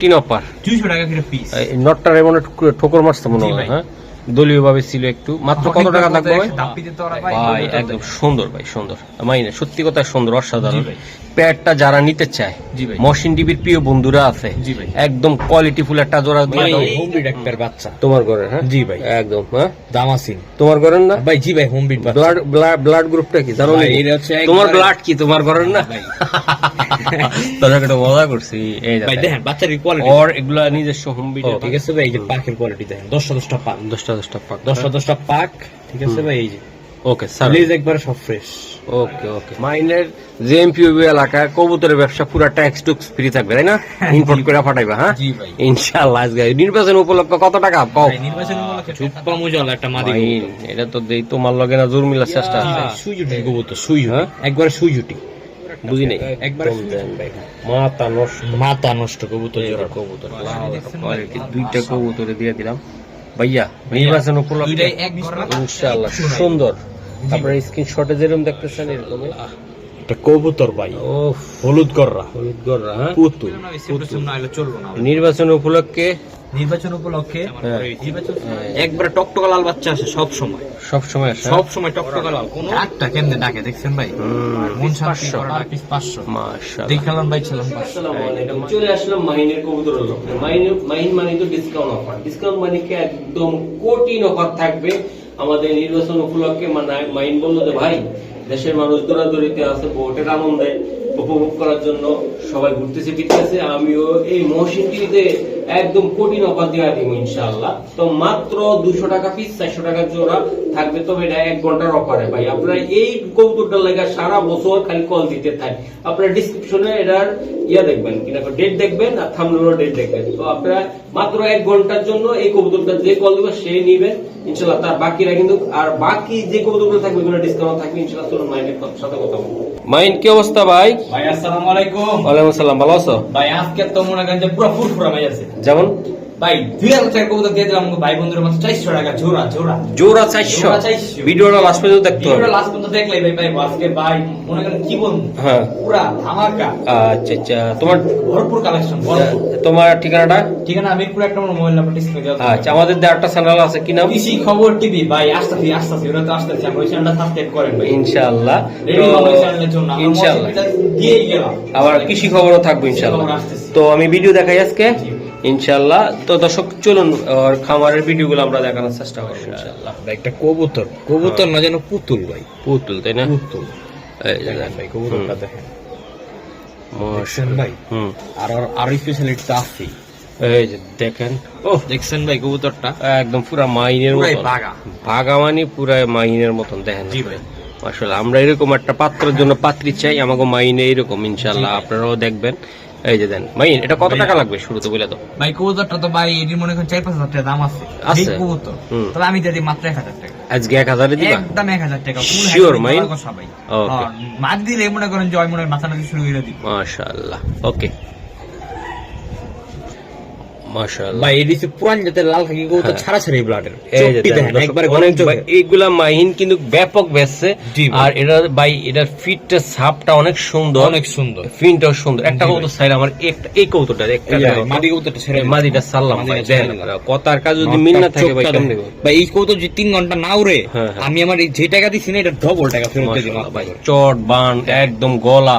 তিন অফার 200 টাকা করে পিস। নটটার এমন ঠোকর মারছে মনে হয়। হ্যাঁ, দলীয় ভাবে ছিল একটু। মাত্র কত টাকা লাগবে ভাই? একদম সুন্দর ভাই, সুন্দর মাইনে, সত্যি কথা সুন্দর, অসাধারণ। প্যাডটা যারা নিতে চায়, মশিন টিভির প্রিয় বন্ধুরা আছে, একদম কোয়ালিটি ফুল একটা জোড়া দিয়ে দাও। হোমবিট একটার বাচ্চা তোমার ঘরে? হ্যাঁ জি ভাই, একদম। হ্যাঁ, দামাসিন তোমার ঘরের না ভাই? জি ভাই, হোমবিট বাচ্চা। ব্লাড গ্রুপটা কি জানো? তোমার ব্লাড কি তোমার ঘরের না? তোরা একটা মজা করছি। এই ভাই দেখেন বাচ্চার কোয়ালিটি, ওর এগুলা নিজস্ব হোমবিট। ঠিক আছে ভাই, এই যে পাকের কোয়ালিটি দেখেন, 10টা পাক, 10টা পাক, 10টা পাক, ঠিক আছে ভাই। এই যে ওকে স্যার, প্লিজ একবার সব ফ্রেশ। ওকে ওকে। মাইনের জেএমপিওবি এলাকায় কবুতরের ব্যবসা পুরো ট্যাক্স টুক্স ফ্রি থাকবে, তাই না? ইম্পোর্ট করে পাঠাইবা? হ্যাঁ জি ভাই, ইনশাআল্লাহ। আজকে নির্বাচন উপলক্ষে কত টাকা পাও? নির্বাচন উপলক্ষে চুপ্পা মুজল একটা মাদি মাইন, এটা তো দেই তোমার লগে না জোর মিলার চেষ্টা আছে। সুইজুটি কবুতর, সুইজুটি একবার সুইজুটি, বুঝি নাই একবার মাথা নষ্ট কবুতর জোড়া কবুতর। দুইটা কবুতরে দিয়ে দিলাম ভাইয়া, নির্বাচন উপলক্ষে ইনশাআল্লাহ সুন্দর। আপনার স্ক্রিনশটে যেরকম দেখতেছেন এরকম একটা কবুতর ভাই, ও হলুদ গররা, হ্যাঁ, পুতুল। নির্বাচন উপলক্ষে একবার টকটকা লাল বাচ্চা আসে সব সময়, সব সময় টকটকা লাল। কোন একটা কেমনে ডাকে দেখছেন ভাই? মন শান্তি করা পিস 500 মাশাআল্লাহ। দেখালাম ভাই, ছিলাম। আসসালামু আলাইকুম। চলে আসলাম মাইনের কবুতরের লোকে। মাইন মানে তো ডিসকাউন্ট অফার। ডিসকাউন্ট মানে কি একদম কঠিন অফার থাকবে আমাদের নির্বাচন উপলক্ষে। মানে মাইন বললো যে ভাই, দেশের মানুষ দৌড়াদৌড়িতে আছে, ভোটের আনন্দে উপভোগ করার জন্য সবাই ঘুরতেছে ফিরতেছে, আমিও এই মহসিন টিভিতে একদম কঠিন অফার দেওয়া দিব ইনশাআল্লাহ। তো মাত্র 200 টাকা পিস, 400 টাকা জোড়া থাকবে। তবে এটা 1 ঘন্টার অফারে ভাই। আপনারা এই কবুতরটার লাগা সারা বছর খালি কল দিতে থাকেন। আপনারা ডিসক্রিপশনে এটার দেখবেন, কিনা ডেট দেখবেন, আর থাম্বনেলের ডেট দেখবেন। তো আপনারা মাত্র 1 ঘন্টার জন্য এই কবুতরটা যে কল দিবে সে নিবেন ইনশাআল্লাহ। তার বাকিরা কিন্তু, আর বাকি যে কবুতরগুলো থাকবে এগুলো ডিসকাউন্ট থাকবে ইনশাআল্লাহ। চলুন মাইনের সাথে কথা বলবো। মাইন, কি অবস্থা ভাই? ভাই আসসালামু আলাইকুম। ওয়ালাইকুম আসসালাম, ভালো আছো ভাই? আজকে তো মনে করেন যে পুরো ফুরফুরা মাই আছে। যেমন ভাই 2000 টাকা কবুতর দিয়ে দিলাম ভাই বন্ধুদের মাঝে, 400 টাকা জোড়া। জোড়া 400। ভিডিওটা লাস্ট পর্যন্ত দেখতে হবে। ভিডিওটা লাস্ট পর্যন্ত দেখলেই ভাই আজকে ভাই মনে করেন কি বলবো, হ্যাঁ পুরা ধামাকা। আচ্ছা আচ্ছা, তোমার ভরপুর কালেকশন, ভরপুর। তোমার ঠিকানাটা? ঠিকানা আমিরপুর 1 নম্বর, মোবাইল নাম্বার ডিসপ্লে দেওয়া। আচ্ছা, আমাদের একটা চ্যানেল আছে, কি নাম? কৃষি খবর টিভি। ভাই আসতেছি ওরা তো আসতেছে, আমরা ওই চ্যানেলটা সাবস্ক্রাইব করেন ভাই ইনশাআল্লাহ। রেডি হবো ওই চ্যানেলের জন্য ইনশাআল্লাহ দিয়েই গেলাম। আবার কৃষি খবরও থাকবে ইনশাআল্লাহ। তো আমি ভিডিও দেখাই আজকে ইনশাআল্লাহ। তো দর্শক চলুন আর খামারের ভিডিওগুলো আমরা দেখানোর চেষ্টা করব ইনশাআল্লাহ। একটা কবুতর না যেন পুতুল ভাই, পুতুল, তাই না? পুতুল। এই যে ভাই কবুতরটা দেখেন, মাশাআল্লাহ ভাই। আর স্পেশালিটি তো আছে, এই যে দেখেন। ও দেখছেন ভাই কবুতরটা একদম পুরা মাইনের মতন, ভাগা মানে পুরা মাইনের মতন দেখেন। জি ভাই মাশাআল্লাহ। আমরা এরকম একটা পাত্রের জন্য পাত্রী চাই, আমাকে মাইনে এরকম ইনশাআল্লাহ। আপনারাও দেখবেন। এই যে দেন মাইন, এটা কত টাকা লাগবে শুরুতে বলে দাও ভাই? কবুতরটা তো ভাই এটি মনে করেন 4-5 হাজার টাকা দাম আছে এই কবুতর। তবে আমি দিয়ে দিই মাত্র 1000 টাকা। আজকে 1000 এ দিবা? একদম 1000 টাকা শিওর মাইন? ওকে, মাছ দিলে মনে করেন জয় মনে মাথা নাকি শুরু করে দিই। মাশাআল্লাহ, ওকে মাশাআল্লাহ। ভাই এদিকে পুরান জাতের লাল খাকি কবুতর ছাড়া এই ব্লাডের একবারে অনেক। এইগুলা মাইন কিন্তু ব্যাপক বেচছে। আর এটা ভাই এটার ফিটটা ছাপটা অনেক সুন্দর, অনেক সুন্দর, ফিনটাও সুন্দর। একটা কবুতর সাইড আমার এই কবুতরটা একটা মাদি কবুতরটা ছেড়ে মাদিটা সারলাম ভাই। দেখেন কথার কাজ যদি মিল না থাকে ভাই কেমনে ভাই? এই কবুতর যে 3 ঘন্টা না উড়ে, আমি আমার যে টাকা দিছি না এটা ডবল টাকা ফেরত দিয়ে দিলাম ভাই। চট বান একদম গলা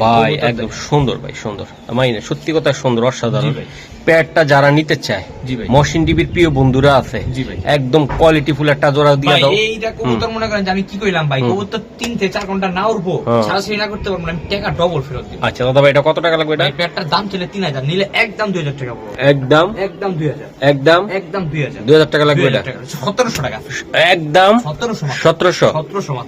ভাই, একদম সুন্দর ভাই, সুন্দর মাইনে, সত্যি কথা সুন্দর, অসাধারণ। প্যাডটা যারা নিতে চায়, মশিন টিভির প্রিয় বন্ধুরা আছে, একদম কোয়ালিটি ফুল একটা জোড়া দিয়ে দাও। এইটা কবুতর মনে করেন যে আমি কি কইলাম ভাই, কবুতর 3 থেকে 4 ঘন্টা না উড়বো, ছাড়াছাড়ি না করতে পারবো, আমি টাকা ডবল ফেরত দিব। আচ্ছা দাদা ভাই, এটা কত টাকা লাগবে? এটা প্যাডটার দাম ছিল 3000, নিলে একদম 2000 টাকা পড়বে। একদম 2000, একদম 2000 টাকা লাগবে। এটা 1700 টাকা একদম 1700।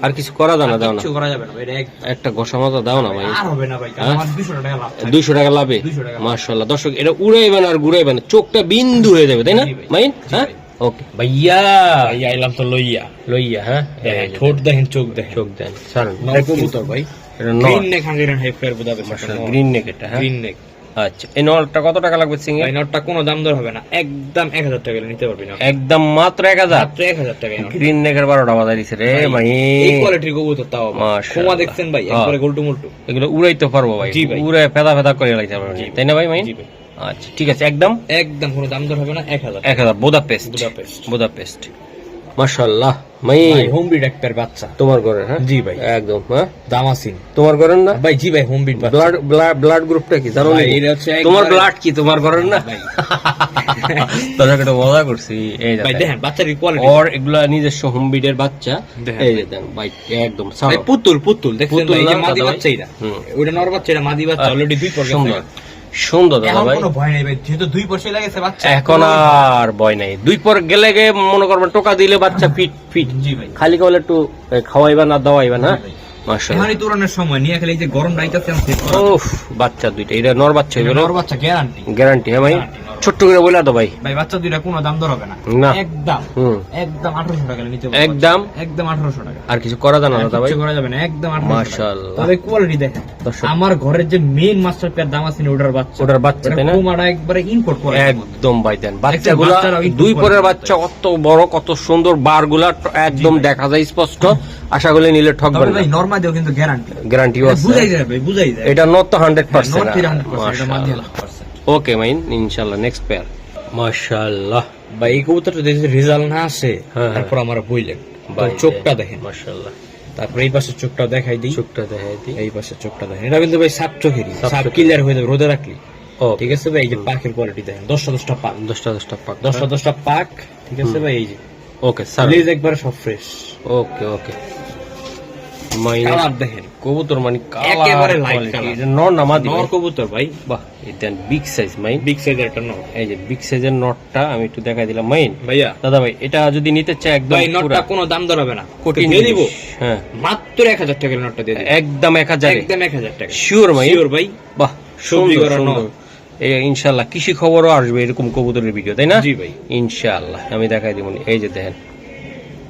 আর কিছু করা যায় না? দাও না, কিছু করা যাবে না ভাই, একটা গোসা মজা দাও না ভাই। আর হবে না ভাই, আমার 200 টাকা লাভ। 200 টাকা লাভে মাশাআল্লাহ। দর্শক এটা উড়াইবেন আর ঘুরাইবেন, চোখটা বিন্দু হয়ে যাবে, তাই না মাইন? হ্যাঁ ওকে ভাইয়া, আইলাম তো লইয়া। হ্যাঁ ঠোঁট দেখেন, চোখ দেখেন, ছাড়েন। কবুতর ভাই, এটা গ্রিন নেক হাঙ্গেরিয়ান হাইফার বুদাবে, মাশাআল্লাহ। গ্রিন নেক এটা, হ্যাঁ গ্রিন নেক। আচ্ছা, এই নলটা কত টাকা লাগবে সিঙ্গেল? এই নটটা কোনো দাম দর হবে না, একদম 1000 টাকা নিতে পারবি না। একদম মাত্র 1000? মাত্র 1000 টাকা। গ্রিন নেকের 12টা বাজার দিছে রে ভাই। এই কোয়ালিটির কবুতর তাও খোমা দেখছেন ভাই, একবারে গোল্টু মোল্টু। এগুলো উড়াইতে পারবো ভাই, উড়ে ফেদা ফেদা করে লাইতে পারবো, তাই না ভাই? মাইন আচ্ছা ঠিক আছে, একদম একদম কোনো দাম দর হবে না, 1000 1000 বুদাপেস্ট। বুদাপেস্ট। বুদাপেস্ট মাশাআল্লাহ মাইন ভাই হোম ব্রিড একটার বাচ্চা তোমার ঘরে? হ্যাঁ জি ভাই একদম। হ্যাঁ দামাসিন তোমার ঘরের না? ভাই জি ভাই হোম ব্রিড বাচ্চা ব্লাড গ্রুপটা কি জানো? ভাই, এটা হচ্ছে তোমার একবারে- ব্লাড কি তোমার ঘরের না? ভাই। তোরা একটা মজা করছি। এই ভাই দেখেন দেখেন বাচ্চার কোয়ালিটি ওর এগুলা নিজস্ব হোম ব্রিডের বাচ্চা। দেখেন এই ভাই। যে দেন ভাই একদম ভাই সারা পুতুল দেখছেন পুতুল ভাই, এই যে না, মাদি দাদা ভাই? বাচ্চা এটা হুম। ওটা নর বাচ্চা, এটা মাদি বাচ্চা, অলরেডি 2 পর সুন্দর সুন্দর দাদা এখন ভাই। কোনো ভয় নেই ভাই, যেহেতু 2 পয়সা লাগেছে বাচ্চা এখন আর ভয় নাই, 2 পর গেলে মনে করবেন টোকা দিলে বাচ্চা ফিট ফিট। জি ভাই খালি কেবল একটু খাওয়াইবা না দাওয়াইবা না। জি ভাই। মাশাআল্লাহ। এখনই তুরানোর সময় নিয়ে খেলে এই যে গরম রাইতাছে ওফ বাচ্চা দুইটা, এটা নর বাচ্চা হইবে নর বাচ্চা গ্যারান্টি গ্যারান্টি। হ্যাঁ ভাই Guarantee, নর ছোট্ট করে বলে দাও ভাই। ভাই বাচ্চা দুইটা কোনো দাম দর হবে না না। একদম হুম একদম 1800 টাকা নিতে পারবেন একদম একদম 1800 টাকা আর কিছু করা জানা দাদা ভাই? কিচ্ছু করা যাবে না, একদম 1800 টাকা। মাশাআল্লাহ। তবে কোয়ালিটি দেখেন, দর্শক। আমার ঘরের যে মেইন মাস্টার পেয়ার দাম আছে না ওটার বাচ্চা, ওটার বাচ্চা, তাই না? কুমারা একবারে ইম্পোর্ট করে একদম ভাই দেন বাচ্চাগুলা বাচ্চারাও একটু 2 পরের পরে বাচ্চা কত বড় কত সুন্দর, বারগুলা একদম দেখা যায় স্পষ্ট। আশা করি নিলে ঠকবেন তবে না, ভাই নরমাল দিও কিন্তু গ্যারান্টি গ্যারান্টিও আছে। বুঝাই যায় ভাই, বুঝাই যায় এটা নট তো 100%। নট 300%, এটা মাদি 100%। ওকে মাইন ইনশাআল্লাহ নেক্সট পেয়ার। মাশাআল্লাহ ভাই এই কবুতরটা যদি রেজাল্ট না আসে হ্যাঁ। তারপর আমরা বইলেন ভাই চোখটা দেখেন, মাশাআল্লাহ। তারপর এই পাশে চোখটা দেখাই দিই, চোখটা দেখাই দিই। এই পাশে চোখটা দেখেন, এটা কিন্তু ভাই সাপ চোখেরই, সাপ সাপ চোখের। ক্লিয়ার হয়ে যাবে রোদে রাখলি। ও ঠিক আছে ভাই, এই যে পাকের কোয়ালিটি দেখেন, 10টা পাক, 10টা পাক। 10টা পাক। ঠিক আছে ভাই, এই যে ওকে স্যার। লেজ একবারে সব ফ্রেশ, ওকে ওকে মাইন কালার দেখেন কবুতর মানে একেবারে light color। নর না মাদি নর কবুতর ভাই, বাহ এটা বিগ সাইজ মাইন। বিগ সাইজের একটা নর। এই যে বিগ সাইজের নটটা আমি একটু দেখাই দিলাম মাইন। ভাইয়া দাদা ভাই এটা যদি নিতে চাই একদম ভাই পুরা নটটা কোনো দাম দর হবে না, কোটি কোটি দিয়ে দিব হ্যাঁ মাত্র 1000 টাকার নটটা দিয়ে দিব, একদম 1000 একদম 1000 টাকা শিওর মাইন। শিওর ভাই। বাহ সবজি সুন্দর করা সুন্দর। নর। এই ইনশাআল্লাহ কৃষি খবরও আসবে এরকম কবুতরের ভিডিও, তাই না? জি ভাই। ইনশাআল্লাহ আমি দেখাই দিব। এই যে দেখেন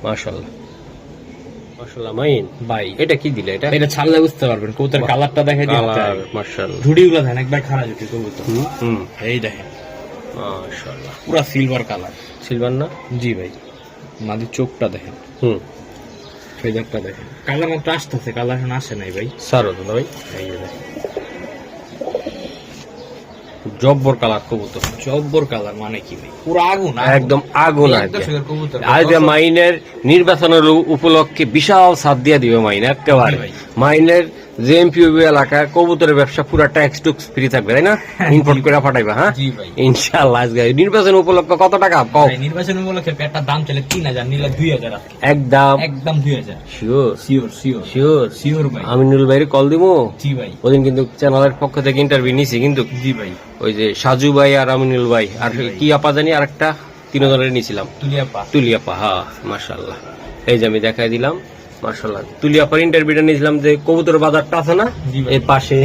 মাশাআল্লাহ মাশাআল্লাহ মাইন। ভাই এটা কি দিলে? এটা এটা ছাড়লে বুঝতে পারবেন, কবুতর কালারটা দেখাই দিই কালার মাশাআল্লাহ। ঝুড়িগুলো দেখেন একবার খাড়া জুটি কবুতর, হুম এই দেখেন মাশাআল্লাহ। পুরা সিলভার কালার। সিলভার না? জি ভাই, মাদি চোখটা দেখেন, হুম ফেদারটা দেখেন, কালার মাত্র আসতেছে, কালার এখন আসে নাই ভাই। সারো দাদা ভাই। এই যে দেখেন জব্বর কালার কবুতর, জব্বর কালার, মানে কি ভাই পুরো আগুন একদম আগুন। একদম সুন্দর কবুতর। আজকে মাইনের নির্বাচনের উপলক্ষে বিশাল সাথ দিয়ে দিবে মাইন একেবারে। জি ভাই। মাইনের জেএমপিওবি এলাকায় কবুতরের ব্যবসা পুরো ট্যাক্স টুক্স ফ্রি থাকবে, তাই না? ইম্পোর্ট করে পাঠাইবা। হ্যাঁ জি ভাই। ইনশাআল্লাহ। আজকে নির্বাচন উপলক্ষে কত টাকা কও? ভাই, নির্বাচন উপলক্ষে পেটটার দাম চলে 3000, নিলে 2000 আজকে। একদম একদম 2000 sure sure sure sure. Sure ভাই। আমিনুল ভাইয়ের কল দিমু। জি ভাই। ওদিন কিন্তু চ্যানেলের পক্ষ থেকে ইন্টারভিউ নিছি কিন্তু, জি ভাই। ওই যে সাজু ভাই আর আমিনুল ভাই আর জি ভাই। কি আপা জানি আরেকটা, তিনজনের নিছিলাম। তুলিয়াপা। তুলিয়াপা, হ্যাঁ মাশাআল্লাহ। এই যে আমি দেখাই দিলাম মাশাআল্লাহ। তুলিয়াপার ইন্টারভিউটা নিয়েছিলাম যে কবুতর বাজারটা আছে না, জি ভাই। এর পাশে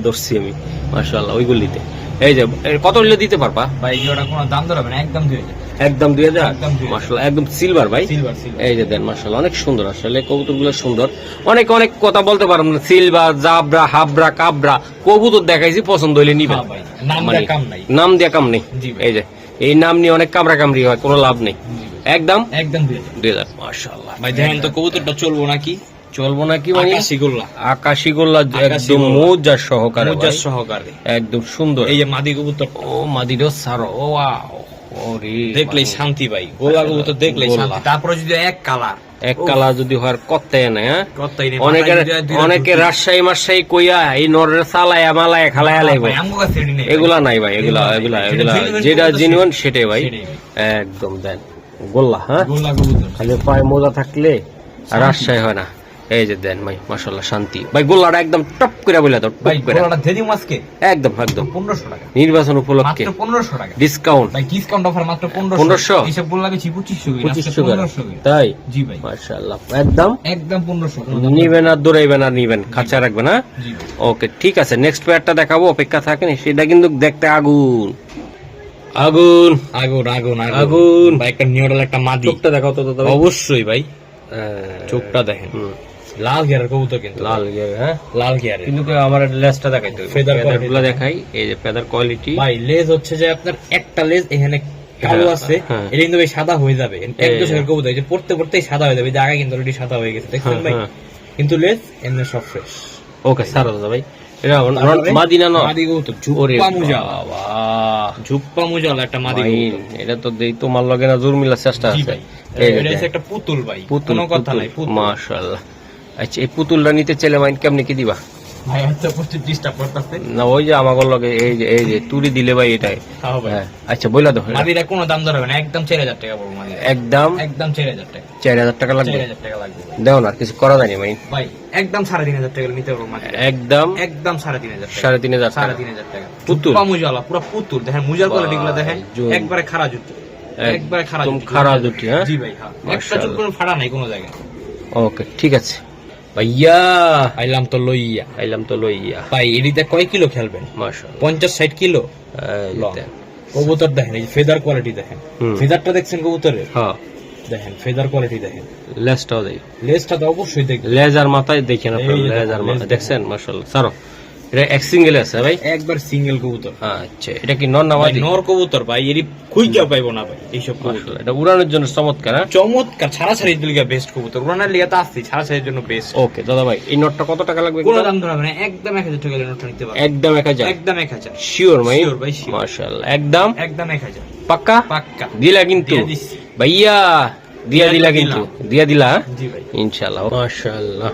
ধরছি আমি মাশাআল্লাহ ওইগুলিতে। এই যে কত হলে দিতে পারবা? ভাই ওটা কোনো দাম দর হবে না, একদম 2000। একদম 2000 একদম 2000 মাশাআল্লাহ। একদম সিলভার ভাই। Silver silver. এই যে দেন মাশাআল্লাহ অনেক সুন্দর, আসলে কবুতরগুলো সুন্দর। অনেক অনেক কথা বলতে পারবো না, সিলভার জাবরা হাবরা কাবরা কবুতর দেখাইছি, পছন্দ হইলে নিবেন। হ্যাঁ ভাই, নাম মানে দেয়া কাম নাই। নাম দেয়া কাম নেই। জি ভাই। এই যে এই নাম নিয়ে অনেক কামড়া কামড়ি হয়, কোনো লাভ নেই। জি ভাই। একদম একদম 2000। 2000 মাশাআল্লাহ। ভাই দেখেন তো কবুতরটা চলবো নাকি? চলবো নাকি মানে আকাশি গোল্লা, আকাশি গোল্লা আকাশি একদম গোল্লা। মৌজার সহকারে মুজার ভাই। সহকারে। একদম সুন্দর। এই যে মাদি কবুতর ও মাদিরও সারো, ও ওয়াও, ওরে দেখলেই মানে শান্তি ভাই, গোলা কবুতর দেখলেই গোল্লা। শান্তি। তারপরে যদি এক কালার, এক কালা যদি হয় কত্তায় না, হ্যাঁ কতই নেই। অনেকের অনেকে রাজশাহী মাসাই কইয়া এই নরের চালায়া মালায়া খালায়া লাগবে, এগুলা নাই ভাই। এগুলা এগুলা এগুলা যেটা জেনুইন সেটাই ভাই। একদম দেন গোল্লা, হ্যাঁ গোল্লা কবুতর। খালি পায়ে মোজা থাকলে আর রাজশাহী হয় না। এই যে দেন ভাই মাশাআল্লাহ শান্তি ভাই। গোল্লাটা একদম টপ করে বলে দাও, ভাই টপ করে গোলাটা দেদি মাসকে একদম একদম 1500 টাকা, নির্বাচন উপলক্ষে মাত্র 1500 টাকা ডিসকাউন্ট। ভাই, ডিসকাউন্ট অফার মাত্র 1500। 1500? হিসাব বললা কি 2500 2500 করে 1500। তাই? জি ভাই, মাশাআল্লাহ একদম একদম 1500। নিবেন আর দৌড়াইবেন আর নিবেন, খাঁচা রাখবেন। হ্যাঁ জি ভাই। ওকে ঠিক আছে, নেক্সট পেয়ারটা দেখাবো, অপেক্ষা থাকেন। সেটা কিন্তু দেখতে আগুন আগুন আগুন আগুন আগুন। ভাই, একটা নিউডাল একটা মাদি। চোখটা দেখাও তো দাদা ভাই। অবশ্যই ভাই, হ্যাঁ, চোখটা দেখেন, হুম, লাল গিয়ারের কবুতর কিন্তু, লাল গিয়ে, হ্যাঁ লাল গিয়ারের। কিন্তু আমার লেজটা দেখাইতে হবে, Feather feather quality গুলো দেখাই। এই যে ফেদার কোয়ালিটি, ভাই লেজ হচ্ছে যে আপনার একটা লেজ এখানে কালো হ্যাঁ, আছে, হ্যাঁ। এটা কিন্তু ভাই সাদা হয়ে যাবে এক দশকের কবুতর। এই যে পড়তে পড়তেই সাদা হয়ে যাবে, জায়গা কিন্তু অলরেডি সাদা হয়ে গেছে, দেখছেন ভাই। কিন্তু লেজ এমনি সব ফ্রেশ। ওকে স্যার দাদা ভাই। এটা মাদিনা না মাদি কবুতর ওরে ঝুপ্পা মুজালা, বাবা, ঝুপ্পা মুজালা একটা মাদি মাইন, কবুতর। এটা তো দেই তোমার লগে না জোর মিলার চেষ্টা জি আছে। ভাই, এই যে এটা হচ্ছে দেখেন, একটা পুতুল ভাই, পুতুল, কোনো কথা নাই, পুতুল। মাশাআল্লাহ। আচ্ছা, এই পুতুলটা নিতে চাইলে মাইন কেমনে কি দিবা? ভাই এত প্রচুর ডিস্টার্ব করতেছে। না ওই যে আমাগর লগে এই যে তুরি দিলে ভাই এটাই। হ্যাঁ ভাই, হ্যাঁ, আচ্ছা বইলা দাও। মাদিরা কোনো দাম দর হবে না, একদম 4000 টাকা পড়বে মাদিরা, একদম একদম 4000 টাকা, 4000 টাকা লাগবে। 4000 টাকা লাগবে ভাই। দেও না, আর কিছু করা যায়নি মাইন। ভাই একদম 3500 টাকা নিতে পারবো মাদিরা, একদম একদম 3500 টাকা, 3500 টাকা। 3500 টাকা। পুতুল? ঝুপ্পা মুজালা, পুরো পুতুল। দেখেন মুজার কোয়ালিটি গুলো দেখেন, জুম। একবারে খাড়া জুটি, একবারে খাড়া একদম জুটি, খাড়া জুটি, হ্যাঁ? জি ভাই, হ্যাঁ, একটা মাশাআল্লাহ। চুল কোনো ফাড়া নাই কোনো জায়গায়। ওকে, ঠিক আছে ভাইয়া, আইলাম তো লইয়া। আইলাম তো লইয়া। ভাই এদিকে কয় কিলো খেলবেন? মাশাআল্লাহ। 50-60 কিলো এই লং। দেন। কবুতর দেখেন, এই ফেদার কোয়ালিটি দেখেন, হুম। ফেদারটা দেখছেন কবুতরের? হ্যাঁ, দেখেন ফেদার কোয়ালিটি দেখেন, লেজটাও দেই। লেজটা তো অবশ্যই দেখবেন। লেজ আর মাথায় দেখেন আপনার, এই যে লেজ আর দেখেন, মাথা লেজ দেখছেন? মাশাআল্লাহ। সারো, এটা এক সিঙ্গেল আছে ভাই? একবার সিঙ্গেল কবুতর। আচ্ছা, এটা কি নর না ভাই মাদি? নর কবুতর ভাই, এরই খুঁজা পাইবো না ভাই এইসব কবুতর। মাশাআল্লাহ, এটা উড়ানোর জন্য চমৎকার, হ্যাঁ? চমৎকার, ছাড়াছাড়ির লিগা বেস্ট কবুতর, উড়ানের লিগা তো আসছি, ছাড়াছাড়ির জন্য বেস্ট। ওকে দাদা ভাই, এই নটটা কত টাকা লাগবে? কোনো দাম ধরা হবে না, একদম 1000 টাকা নোটটা নিতে পারবেন, একদম 1000? একদম 1000। শিওর ভাই? Sure ভাই, sure। মাশাআল্লাহ, একদম একদম 1000 পাক্কা? পাক্কা। দিলা কিন্তু দিয়ে দিচ্ছি। ভাইয়া, দিয়া দিলা দিলাম। কিন্তু, দিয়া দিলা, হ্যাঁ? জি ভাই। ইনশাআল্লাহ। মাশাআল্লাহ,